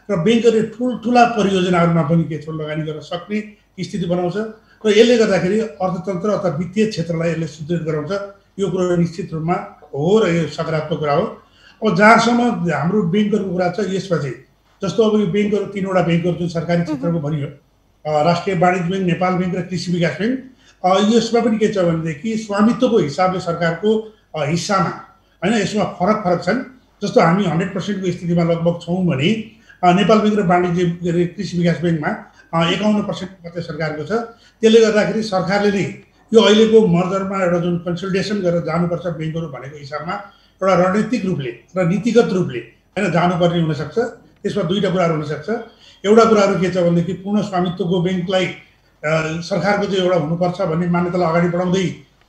र ब्याङ्कहरूले ठुल्ठुला परियोजनाहरूमा पनि के छ लगानी गर्न सक्ने स्थिति बनाउँछ र यसले गर्दाखेरि अर्थतन्त्र अथवा वित्तीय क्षेत्रलाई यसले सुदृढ गराउँछ। यो कुरो निश्चित रूपमा हो र यो सकारात्मक कुरा हो। अब जहाँसम्म हाम्रो ब्याङ्कहरूको कुरा छ यसमा चाहिँ जस्तो अब यो ब्याङ्कहरू 3वटा ब्याङ्कहरू जुन सरकारी क्षेत्रको भनियो, राष्ट्रिय वाणिज्य ब्याङ्क, नेपाल ब्याङ्क र कृषि विकास ब्याङ्क, यसमा पनि के छ भनेदेखि स्वामित्वको हिसाबले सरकारको हिस्सामा होइन यसमा फरक छन्। जस्तो हामी 100% को स्थितिमा लगभग छौँ भने नेपाल ब्याङ्क र वाणिज्य कृषि विकास ब्याङ्कमा 51% मात्रै सरकारको छ। त्यसले गर्दाखेरि सरकारले नै यो अहिलेको मर्जरमा एउटा जुन कन्सल्टेसन गरेर जानुपर्छ ब्याङ्कहरू भनेको हिसाबमा एउटा रणनीतिक रूपले र नीतिगत रूपले होइन जानुपर्ने हुनसक्छ। त्यसमा 2टा कुराहरू हुनसक्छ। एउटा कुराहरू के छ भनेदेखि पूर्ण स्वामित्वको ब्याङ्कलाई सरकारको चाहिँ एउटा हुनुपर्छ भन्ने मान्यतालाई अगाडि बढाउँदै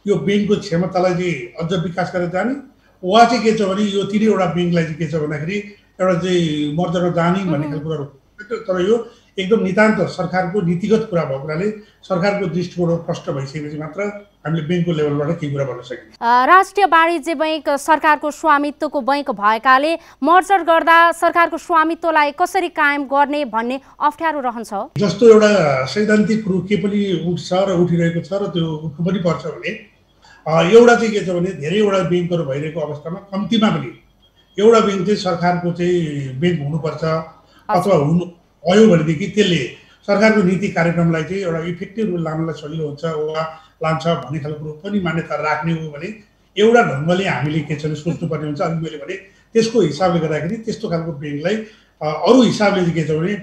यो ब्याङ्कको क्षमतालाई चाहिँ अझ विकास गरेर जाने, वा चाहिँ के छ भने यो 3वटा ब्याङ्कलाई चाहिँ के छ भन्दाखेरि एउटा चाहिँ मर्जरमा जाने भन्ने खालको कुराहरू। तर यो एकदम नितान्त सरकारको नीतिगत कुरा भएको हुनाले सरकारको दृष्टिकोण प्रष्ट भइसकेपछि मात्र हामीले बैंकको लेभलबाट केही कुरा गर्न सकिन्छ। राष्ट्रिय वाणिज्य बैंक सरकारको स्वामित्वको बैंक भएकाले मर्जर गर्दा सरकारको स्वामित्वलाई कसरी कायम गर्ने भन्ने अप्ठ्यारो रहन्छ। जस्तो एउटा सैद्धान्तिक रूप के पनि उठ्छ र उठिरहेको छ र त्यो उठ्नु पनि पर्छ भने एउटा चाहिँ के छ भने धेरैवटा बैंकहरू भइरहेको अवस्थामा कम्तीमा पनि एउटा बैंक चाहिँ सरकारको चाहिँ बैंक हुनुपर्छ अथवा हुनु भयो भनेदेखि त्यसले सरकारको नीति कार्यक्रमलाई चाहिँ एउटा इफेक्टिभ रूप लानलाई सजिलो हुन्छ वा लान्छ भन्ने खालको रूप पनि मान्यता राख्ने हो भने एउटा ढङ्गले हामीले के छ भने सोच्नुपर्ने हुन्छ। अनि मैले भने त्यसको हिसाबले गर्दाखेरि त्यस्तो खालको बैंकलाई अरू हिसाबले चाहिँ के छ भने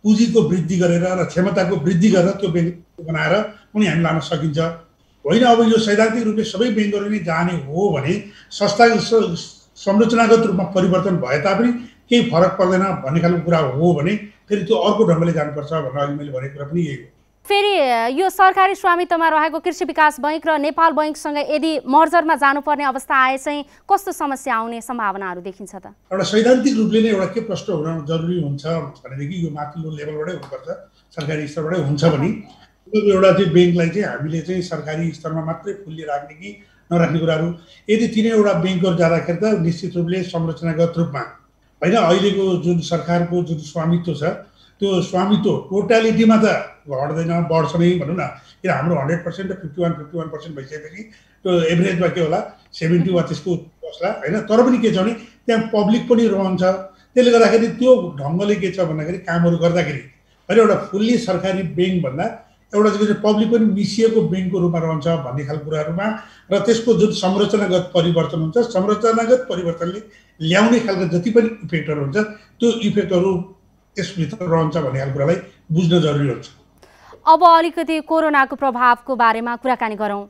पुँजीको वृद्धि गरेर र क्षमताको वृद्धि गरेर त्यो बैंक बनाएर पनि हामी लान सकिन्छ। होइन अब यो सैद्धान्तिक रूपले सबै बैंकहरू नै जाने हो भने संस्था संरचनागत रूपमा परिवर्तन भए तापनि केही फरक पर्दैन भन्ने खालको कुरा हो भने फेरि त्यो अर्को ढङ्गले जानुपर्छ भनेर अघि मैले भनेको कुरा पनि यही हो। फेरि यो सरकारी स्वामित्वमा रहेको कृषि विकास बैंक र नेपाल बैंकसँग यदि मर्जरमा जानुपर्ने अवस्था आए चाहिँ कस्तो समस्या आउने सम्भावनाहरू देखिन्छ त? एउटा सैद्धान्तिक रूपले नै एउटा के प्रश्न हुन जरुरी हुन्छ भनेदेखि यो माथिल्लो लेभलबाटै हुनुपर्छ, सरकारी स्तरबाटै हुन्छ भने एउटा चाहिँ बैंकलाई चाहिँ हामीले चाहिँ सरकारी स्तरमा मात्रै फुल्ली राख्ने कि नराख्ने कुराहरू यदि तिनैवटा बैंकहरू जाँदाखेरि त निश्चित रूपले संरचनागत रूपमा होइन अहिलेको जुन सरकारको जुन स्वामित्व छ त्यो स्वामित्व टोटालिटीमा त घट्दैन बढ्छ नै भनौँ न। किन हाम्रो 100% र 51% भइसकेपछि त्यो एभरेजमा के होला 70 वा त्यसको बस्ला होइन। तर पनि के छ भने त्यहाँ पब्लिक पनि रहन्छ, त्यसले गर्दाखेरि त्यो ढङ्गले के छ भन्दाखेरि कामहरू गर्दाखेरि होइन एउटा फुल्ली सरकारी बैंक भन्दा एउटा चाहिँ पब्लिक पनि मिसिएको बैंकको रूपमा रहन्छ भन्ने खालको कुराहरूमा र त्यसको जुन संरचनागत परिवर्तन हुन्छ संरचनागत परिवर्तनले ल्याउने खालको जति पनि इफेक्टहरू हुन्छ त्यो इफेक्टहरू यसभित्र रहन्छ भन्ने खालको कुरालाई बुझ्न जरुरी हुन्छ। अब अलिकति कोरोनाको प्रभावको बारेमा कुराकानी गरौँ।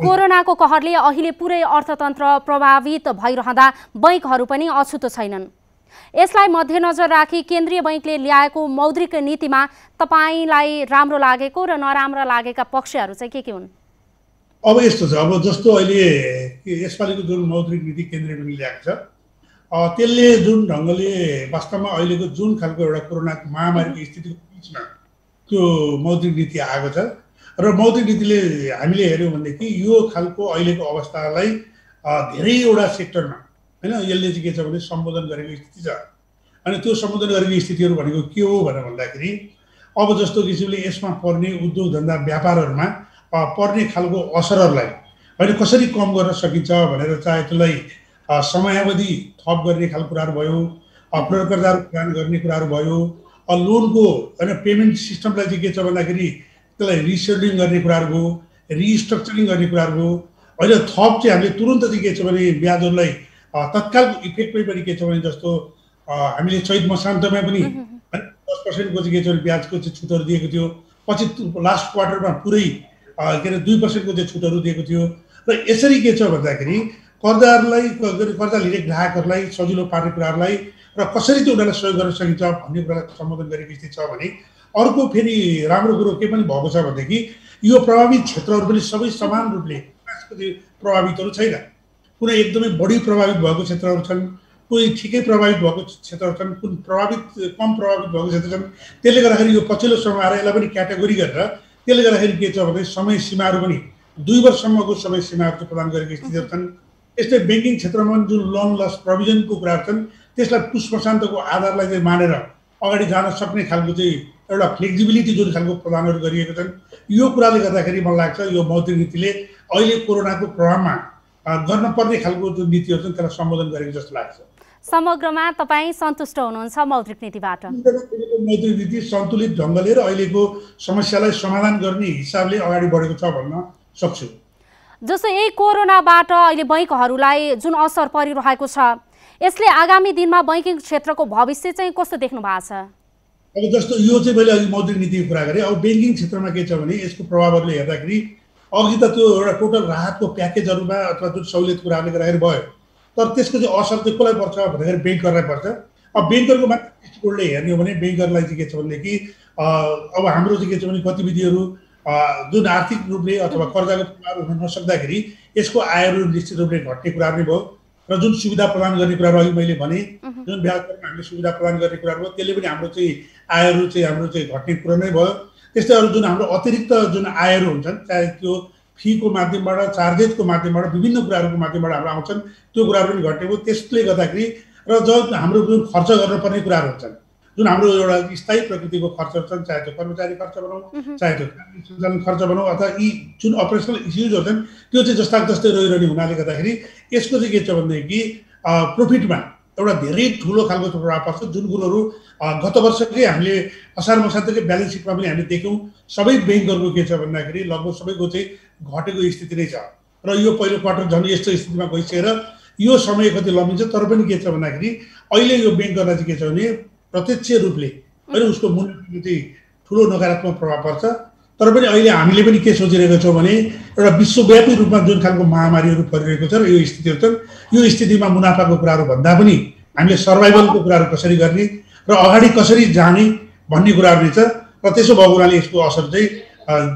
कोरोनाको कहरले अहिले पुरै अर्थतन्त्र प्रभावित भइरहँदा बैंकहरू पनि अछुतो छैनन्। यसलाई मध्यनजर राखी केन्द्रीय बैंकले ल्याएको मौद्रिक नीतिमा तपाईलाई राम्रो लागेको र नराम्रो लागेका पक्षहरू चाहिँ के हुन्? अब यस्तो छ, अब जस्तो अहिले यसपालिको जुन मौद्रिक नीति केन्द्रीय बैंकले ल्याएको छ त्यसले जुन ढङ्गले वास्तवमा अहिलेको जुन खालको एउटा कोरोना महामारीको स्थितिको बिचमा त्यो मौद्रिक नीति आएको छ र मौद्रिक नीतिले हामीले हेऱ्यौँ भनेदेखि यो खालको अहिलेको अवस्थालाई धेरैवटा सेक्टरमा होइन यसले चाहिँ के छ भने सम्बोधन गरेको स्थिति छ। अनि त्यो सम्बोधन गरेको स्थितिहरू भनेको के हो भनेर भन्दाखेरि अब जस्तो किसिमले यसमा पर्ने उद्योग धन्दा व्यापारहरूमा पर्ने खालको असरहरूलाई होइन कसरी कम गर्न सकिन्छ भनेर चाहे त्यसलाई समयावधि थप गर्ने खालको कुराहरू भयो, प्रयोगकर्ताहरू प्रदान गर्ने कुराहरू भयो, लोनको होइन पेमेन्ट सिस्टमलाई चाहिँ के छ भन्दाखेरि त्यसलाई रिसेड्युलिङ गर्ने कुराहरू भयो, रिस्ट्रक्चरिङ गर्ने कुराहरू भयो होइन। थप चाहिँ हामीले तुरन्त चाहिँ के छ भने ब्याजहरूलाई तत्कालको इफेक्टमै पनि के छ भने जस्तो हामीले चैत मसान्तमा पनि 10% को चाहिँ के छ भने ब्याजको चाहिँ छुटहरू दिएको थियो, पछि लास्ट क्वार्टरमा पुरै के अरे 2% को चाहिँ छुटहरू दिएको थियो। र यसरी के छ भन्दाखेरि कर्जाहरूलाई कर्जा लिने ग्राहकहरूलाई सजिलो पार्ने कुराहरूलाई र कसरी चाहिँ उनीहरूलाई सहयोग गर्न सकिन्छ भन्ने कुरालाई सम्बोधन गरेको स्थिति छ भने अर्को फेरि राम्रो कुरो के पनि भएको छ भनेदेखि यो प्रभावित क्षेत्रहरू पनि सबै समान रूपले प्रभावितहरू छैन। कुनै एकदमै बढी प्रभावित भएको क्षेत्रहरू छन्, कोही ठिकै प्रभावित भएको क्षेत्रहरू छन्, कुन कम प्रभावित भएको क्षेत्र छन्। त्यसले गर्दाखेरि यो पछिल्लो समय आएर यसलाई पनि क्याटेगोरी गरेर त्यसले गर्दाखेरि के छ भने समय सीमाहरू पनि 2 वर्षसम्मको समय सीमाहरू प्रदान गरेको स्थितिहरू छन्। यस्तै ब्याङ्किङ क्षेत्रमा जुन लोन लस प्रोभिजनको कुराहरू छन् त्यसलाई पुष्पशान्तको आधारलाई चाहिँ मानेर अगाडि जान सक्ने खालको चाहिँ एउटा फ्लेक्सिबिलिटी जुन खालको प्रदानहरू गरिएको छन् यो कुराले गर्दाखेरि मलाई लाग्छ यो मौद्रिक नीतिले अहिले कोरोनाको प्रभावमा गर्न पर्ने खालको जुन नीतिहरू छन् त्यसलाई सम्बोधन गरेको जस्तो लाग्छ। समग्रमा तपाईँ सन्तुष्ट हुनुहुन्छ मौद्रिक नीतिबाट? मौद्रिक नीति सन्तुलित ढङ्गले र अहिलेको समस्यालाई समाधान गर्ने हिसाबले अगाडि बढेको छ भन्न सक्छु। जस्तो यही कोरोनाबाट अहिले बैंकहरूलाई जुन असर परिरहेको छ यसले आगामी दिनमा बैंकिङ क्षेत्रको भविष्य चाहिँ कस्तो देख्नु भएको छ? अब जस्तो यो चाहिँ मैले अघि मौद्रिक नीतिको कुरा गरेँ। अब ब्याङ्किङ क्षेत्रमा के छ भने यसको प्रभावहरूले हेर्दाखेरि अघि त त्यो एउटा टोटल राहतको प्याकेजहरूमा अथवा जुन सहुलियत कुराहरूले गर्दाखेरि भयो, तर त्यसको चाहिँ असर चाहिँ कसलाई पर्छ भन्दाखेरि ब्याङ्करलाई पर्छ। अब ब्याङ्करको मात्र दृष्टिकोणले हेर्ने हो भने ब्याङ्करलाई चाहिँ के छ भनेदेखि अब हाम्रो चाहिँ के छ भने गतिविधिहरू जुन आर्थिक रूपले अथवा कर्जाको कुराहरू हुन नसक्दाखेरि यसको आयहरू निश्चित रूपले घट्ने कुराहरू नै भयो। र जुन सुविधा प्रदान गर्ने कुराहरू अघि मैले भने जुन ब्याज दरमा हामीले सुविधा प्रदान गर्ने कुराहरू भयो त्यसले पनि हाम्रो चाहिँ आयहरू चाहिँ हाम्रो चाहिँ घट्ने कुरो नै भयो। त्यस्तै अरू जुन हाम्रो अतिरिक्त जुन आयहरू हुन्छन् चाहे त्यो फीको माध्यमबाट चार्जेसको माध्यमबाट विभिन्न कुराहरूको माध्यमबाट हाम्रो आउँछन् त्यो कुराहरू पनि घट्ने भयो। त्यसले गर्दाखेरि र जब हाम्रो जुन खर्च गर्नुपर्ने कुराहरू हुन्छन् जुन हाम्रो एउटा स्थायी प्रकृतिको खर्चहरू छन् चाहे त्यो कर्मचारी खर्च भनौँ चाहे त्यो सञ्चालन खर्च भनौँ अथवा यी जुन अपरेसनल इस्युजहरू छन् त्यो चाहिँ जस्ताको जस्तै रहिरहने हुनाले गर्दाखेरि यसको चाहिँ के छ भनेदेखि प्रोफिटमा एउटा धेरै ठुलो खालको प्रभाव पर्छ। जुन कुरोहरू गत वर्षकै हामीले असार मसान्तकै ब्यालेन्स सिटमा पनि हामीले देख्यौँ सबै ब्याङ्कहरूको के छ भन्दाखेरि लगभग सबैको चाहिँ घटेको स्थिति नै छ र यो पहिलो क्वार्टर झन् यस्तो स्थितिमा गइसकेर यो समय कति लम्बिन्छ। तर पनि के छ भन्दाखेरि अहिले यो ब्याङ्कहरूलाई चाहिँ के छ भने प्रत्यक्ष रूपले होइन उसको मूल्यमा चाहिँ ठुलो नकारात्मक प्रभाव पर्छ। तर पनि अहिले हामीले पनि के सोचिरहेको छौँ भने एउटा विश्वव्यापी रूपमा जुन खालको महामारीहरू परिरहेको छ र यो स्थितिहरू छन् यो स्थितिमा मुनाफाको कुराहरू भन्दा पनि हामीले सर्भाइभलको कुराहरू कसरी गर्ने र अगाडि कसरी जाने भन्ने कुराहरू नै छ। र त्यसो भएको हुनाले यसको असर चाहिँ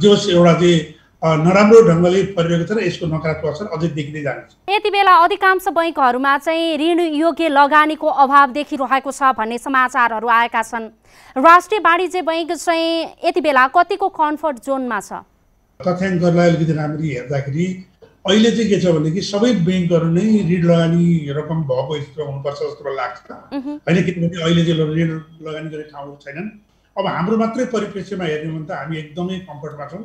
जोस एउटा चाहिँ नराम्रो ढङ्गले परिरहेको छ र यसको नकारात्मक असर अझै देखिँदै जान्छ। यति बेला अधिकांश बैङ्कहरूमा चाहिँ ऋण योग्य लगानीको अभाव देखिरहेको छ भन्ने समाचारहरू आएका छन्। राष्ट्रिय वाणिज्य बैङ्क चाहिँ यति बेला कतिको कम्फर्ट जोनमा छ? तथ्याङ्कहरूलाई अलिकति राम्ररी हेर्दाखेरि अहिले चाहिँ के छ भनेदेखि सबै ब्याङ्कहरू नै ऋण लगानी रकम भएको स्थितिमा हुनुपर्छ जस्तो मलाई लाग्छ होइन। किनभने अहिले चाहिँ ऋण लगानी गर्ने ठाउँहरू छैनन्। अब हाम्रो मात्रै परिप्रेक्ष्यमा हेर्ने हो भने त हामी एकदमै कम्फर्टमा छौँ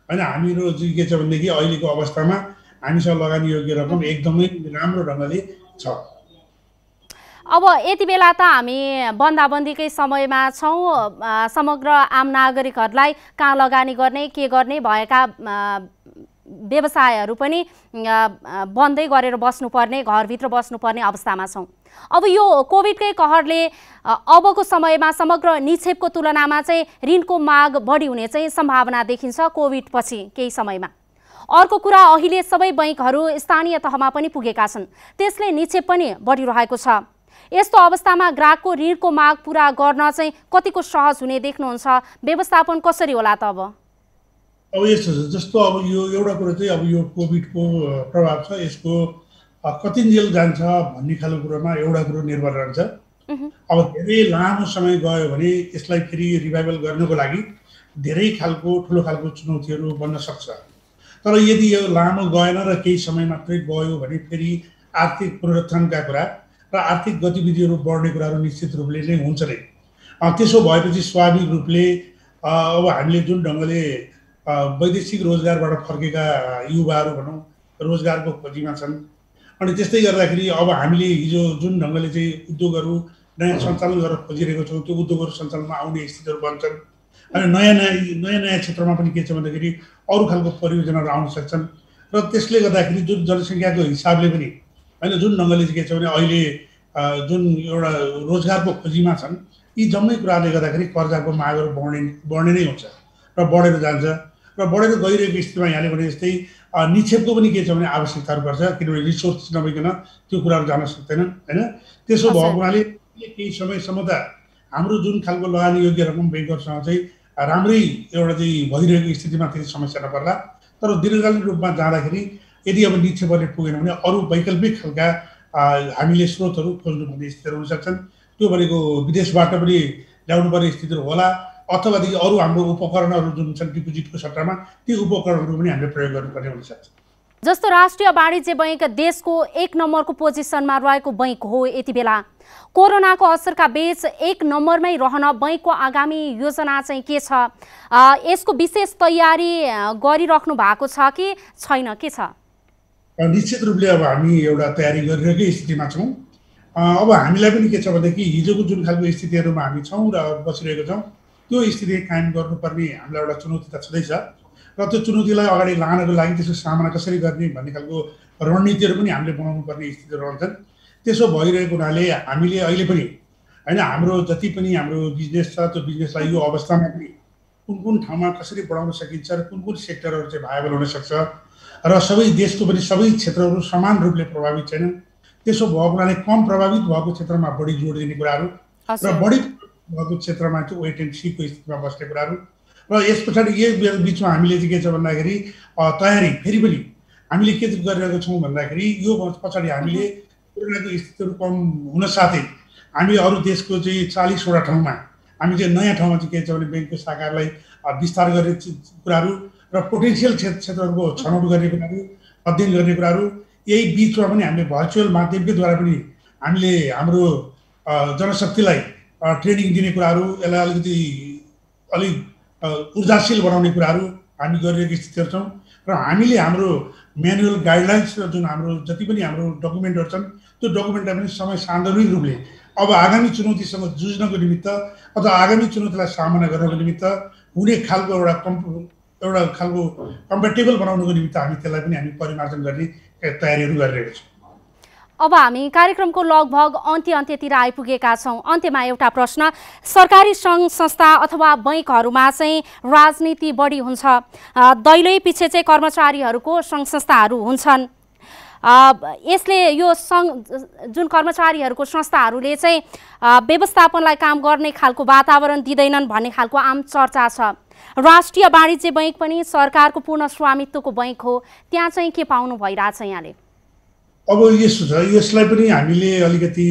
होइन। हामीहरू चाहिँ के छ भनेदेखि अहिलेको अवस्थामा हामीसँग लगानी योग्य रकम एकदमै राम्रो ढङ्गले छ। अब यति बेला त हामी बन्दाबन्दीकै समयमा छौँ। समग्र आम नागरिकहरूलाई कहाँ लगानी गर्ने के गर्ने भएका व्यवसायहरू पनि बन्दै गरेर बस्नुपर्ने घरभित्र बस्नुपर्ने अवस्थामा छौँ। अब यो कोभिडकै कहरले अबको समयमा समग्र निक्षेपको तुलनामा चाहिँ ऋणको माग बढी हुने चाहिँ सम्भावना देखिन्छ कोभिड पछि केही समयमा। अर्को कुरा अहिले सबै बैङ्कहरू स्थानीय तहमा पनि पुगेका छन् त्यसले निक्षेप पनि बढिरहेको छ। यस्तो अवस्थामा ग्राहकको ऋणको माग पुरा गर्न चाहिँ कतिको सहज हुने देख्नुहुन्छ? व्यवस्थापन कसरी होला त? अब यस्तो जस्तो अब यो एउटा कुरो चाहिँ अब यो कोभिडको प्रभाव छ यसको कतिन्जेल जान्छ भन्ने खालको कुरोमा एउटा कुरो निर्भर रहन्छ। अब धेरै लामो समय गयो भने यसलाई फेरि रिभाइभल गर्नको लागि धेरै खालको ठुलो खालको चुनौतीहरू बन्न सक्छ। तर यदि यो लामो गएन र केही समय मात्रै गयो भने फेरि आर्थिक पुनरुत्थानका कुरा र आर्थिक गतिविधिहरू बढ्ने कुराहरू निश्चित रूपले नै हुन्छ नै। त्यसो भएपछि स्वाभाविक रूपले अब हामीले जुन ढङ्गले वैदेशिक रोजगारबाट फर्केका युवाहरू भनौँ रोजगारको खोजीमा छन् अनि त्यस्तै गर्दाखेरि अब हामीले हिजो जुन ढङ्गले चाहिँ उद्योगहरू नयाँ सञ्चालन गरेर खोजिरहेको छौँ त्यो उद्योगहरू सञ्चालनमा आउने स्थितिहरू बन्छन्। अनि नयाँ क्षेत्रमा पनि के छ भन्दाखेरि अरू खालको परियोजनाहरू आउन सक्छन् र त्यसले गर्दाखेरि जुन जनसङ्ख्याको हिसाबले पनि होइन जुन ढङ्गले चाहिँ के छ भने अहिले जुन एउटा रोजगारको खोजीमा छन् यी जम्मै कुराले गर्दाखेरि कर्जाको मागहरू बढ्ने नै हुन्छ र बढेर जान्छ र बढेर गइरहेको स्थितिमा यहाँले भने जस्तै निक्षेपको पनि के छ भने आवश्यकताहरू पर्छ किनभने रिसोर्स नभइकन त्यो कुराहरू जान सक्दैनन् होइन। त्यसो भएको हुनाले केही समयसम्म त हाम्रो जुन खालको लगानी योग्य रकम ब्याङ्कहरूसँग चाहिँ राम्रै एउटा चाहिँ भइरहेको स्थितिमा त्यति समस्या नपर्ला। तर दीर्घकालीन रूपमा जाँदाखेरि यदि अब निक्षेपहरूले पुगेन भने अरू वैकल्पिक खालका हामीले स्रोतहरू खोज्नुपर्ने स्थितिहरू हुन सक्छन्। त्यो भनेको विदेशबाट पनि ल्याउनु पर्ने स्थितिहरू होला अथवादेखि अरू हाम्रो उपकरणहरू जुन छन् डिपोजिटको सट्टामा ती उपकरणहरू पनि हामीले प्रयोग गर्नुपर्ने हुनसक्छ। जस्तो राष्ट्रिय वाणिज्य बैङ्क देशको 1 नम्बरको पोजिसनमा रहेको बैङ्क हो। यति बेला कोरोनाको असरका बीच 1 नम्बरमै रहन बैङ्कको आगामी योजना चाहिँ के छ? यसको विशेष तयारी गरिराख्नु भएको छ कि छैन, के छ? निश्चित रूपले अब हामी एउटा तयारी गरिरहेकै स्थितिमा छौँ। अब हामीलाई पनि के छ भनेदेखि हिजोको जुन खालको स्थितिहरूमा हामी छौँ र बसिरहेको छौँ त्यो स्थिति कायम गर्नुपर्ने हामीलाई एउटा चुनौती त छँदैछ र त्यो चुनौतीलाई अगाडि लानको लागि त्यसको सामना कसरी गर्ने भन्ने खालको रणनीतिहरू पनि हामीले बनाउनु पर्ने स्थितिहरू रहन्छन्। त्यसो भइरहेको हुनाले हामीले अहिले पनि होइन हाम्रो जति पनि हाम्रो बिजनेस छ त्यो बिजनेसलाई यो अवस्थामा पनि कुन कुन ठाउँमा कसरी बढाउन सकिन्छ र कुन कुन सेक्टरहरू चाहिँ भाइबल हुनसक्छ र सबै देशको पनि सबै क्षेत्रहरू समान रूपले प्रभावित छैनन्। त्यसो भएको हुनाले कम प्रभावित भएको क्षेत्रमा बढी जोड दिने कुराहरू र बढी भएको क्षेत्रमा चाहिँ वेट एन्ड सीको स्थितिमा बस्ने कुराहरू र यस पछाडि यो बिचमा हामीले चाहिँ के छ भन्दाखेरि तयारी फेरि पनि हामीले के गरिरहेको छौँ भन्दाखेरि यो पछाडि हामीले कोरोनाको स्थितिहरू कम हुन साथै हामी अरू देशको चाहिँ 40वटा ठाउँमा हामी चाहिँ नयाँ ठाउँमा चाहिँ के छ भने ब्याङ्कको शाखालाई विस्तार गर्ने कुराहरू र पोटेन्सियल क्षेत्रहरूको छनौट गर्ने कुराहरू, अध्ययन गर्ने कुराहरू, यही बिचमा पनि हामीले भर्चुअल माध्यमकै द्वारा पनि हामीले हाम्रो जनशक्तिलाई ट्रेनिङ दिने कुराहरू, यसलाई अलिकति अलिक ऊर्जाशील बनाउने कुराहरू हामी गरिरहेको स्थितिहरू छौँ। र हामीले हाम्रो म्यानुअल गाइडलाइन्स र जुन हाम्रो जति पनि हाम्रो डकुमेन्टहरू छन् त्यो डकुमेन्टलाई पनि समय सान्दर्भिक रूपले अब आगामी चुनौतीसँग जुझ्नको निमित्त अथवा आगामी चुनौतीलाई सामना गर्नको निमित्त हुने खालको एउटा खालको कम्पेटेबल बनाउनको निमित्त हामी त्यसलाई पनि हामी परिमार्जन गर्ने तयारीहरू गरिरहेका छौँ। अब हामी कार्यक्रमको लगभग अन्त्यतिर आइपुगेका छौँ। अन्त्यमा एउटा प्रश्न, सरकारी सङ्घ संस्था अथवा बैङ्कहरूमा चाहिँ राजनीति बढी हुन्छ, दैलै पछि चाहिँ कर्मचारीहरूको सङ्घ संस्थाहरू हुन्छन्। यसले यो सङ्घ जुन कर्मचारीहरूको संस्थाहरूले चाहिँ व्यवस्थापनलाई काम गर्ने खालको वातावरण दिँदैनन् भन्ने खालको आम चर्चा छ। राष्ट्रिय वाणिज्य बैङ्क पनि सरकारको पूर्ण स्वामित्वको बैङ्क हो, त्यहाँ चाहिँ के पाउनु भइरहेछ यहाँले? अब यसलाई पनि हामीले अलिकति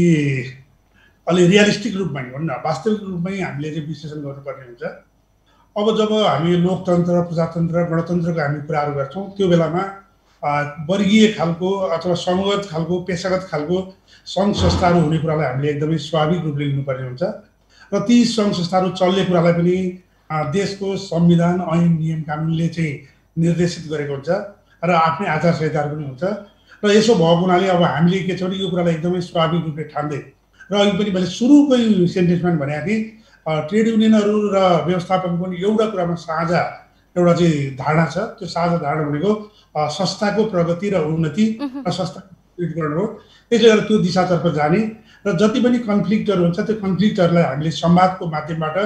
रियलिस्टिक रूपमा भनौँ न, वास्तविक रूपमै हामीले चाहिँ विश्लेषण गर्नुपर्ने हुन्छ। अब जब हामी लोकतन्त्र, प्रजातन्त्र, गणतन्त्रको हामी कुराहरू गर्छौँ त्यो बेलामा वर्गीय खालको अथवा समूहगत खालको, पेसागत खालको सङ्घ संस्थाहरू हुने कुरालाई हामीले एकदमै स्वाभाविक रूपले लिनुपर्ने हुन्छ। र ती सङ्घ संस्थाहरू चल्ने कुरालाई पनि देशको संविधान, ऐन, नियम, कानुनले चाहिँ निर्देशित गरेको हुन्छ र आफ्नै आचार संहिताहरू पनि हुन्छ। र यसो भएको हुनाले अब हामीले के छ भने यो कुरालाई एकदमै स्वाभाविक रूपले ठान्दै र अघि पनि मैले सुरुकै सेन्टेन्समा भने कि ट्रेड युनियनहरू र व्यवस्थापन पनि एउटा कुरामा साझा एउटा चाहिँ धारणा छ। त्यो साझा धारणा भनेको संस्थाको प्रगति र उन्नति र संस्थाको विकास हो। त्यसले गर्दा त्यो दिशातर्फ जाने र जति पनि कन्फ्लिक्टहरू हुन्छ त्यो कन्फ्लिक्टहरूलाई हामीले संवादको माध्यमबाट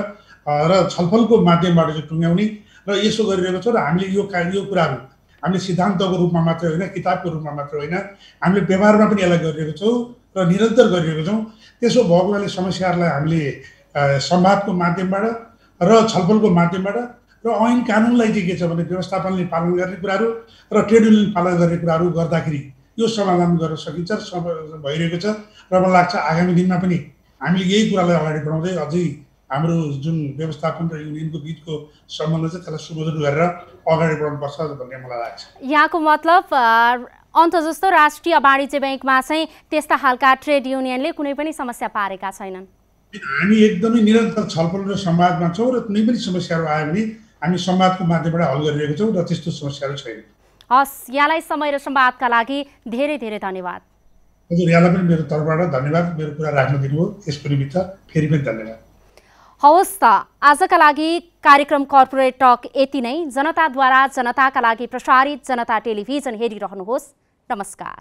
र छलफलको माध्यमबाट चाहिँ टुङ्ग्याउने र यसो गरिरहेको छ। र हामीले यो कुराहरू हामीले सिद्धान्तको रूपमा मात्रै होइन, किताबको रूपमा मात्र होइन, हामीले व्यवहारमा पनि यसलाई गरिरहेको छौँ र निरन्तर गरिरहेको छौँ। त्यसो भएको हुनाले समस्याहरूलाई हामीले संवादको माध्यमबाट र छलफलको माध्यमबाट र ऐन कानुनलाई चाहिँ के छ भने व्यवस्थापनले पालन गर्ने कुराहरू र ट्रेड युनियनले पालन गर्ने कुराहरू गर्दाखेरि यो समाधान गर्न सकिन्छ र भइरहेको छ। र मलाई लाग्छ आगामी दिनमा पनि हामीले यही कुरालाई अगाडि बढाउँदै अझै हाम्रो जुन व्यवस्थापन र युनियनको बिचको सम्बन्ध छ त्यसलाई सुदृढ गरेर अगाडि बढाउनुपर्छ भन्ने मलाई लाग्छ। यहाँको मतलब अन्त जस्तो राष्ट्रिय वाणिज्य बैङ्कमा चाहिँ त्यस्ता खालका ट्रेड युनियनले कुनै पनि समस्या पारेका छैनन्। हामी एकदमै निरन्तर छलफल र संवादमा छौँ र कुनै पनि समस्याहरू आयो भने हामी संवादको माध्यमबाट हल गरिरहेको छौँ र त्यस्तो समस्याहरू छैन। हस्, यहाँलाई समय र संवादका लागि धेरै धेरै धन्यवाद। हजुर, यहाँलाई पनि मेरो तर्फबाट धन्यवाद, मेरो कुरा राख्न दिनुभयो यसको निमित्त फेरि पनि धन्यवाद। हवस् त, आजका लागि कार्यक्रम कर्पोरेट टक यति नै। जनताद्वारा जनताका लागि प्रसारित जनता टेलिभिजन हेरिरहनुहोस्। नमस्कार।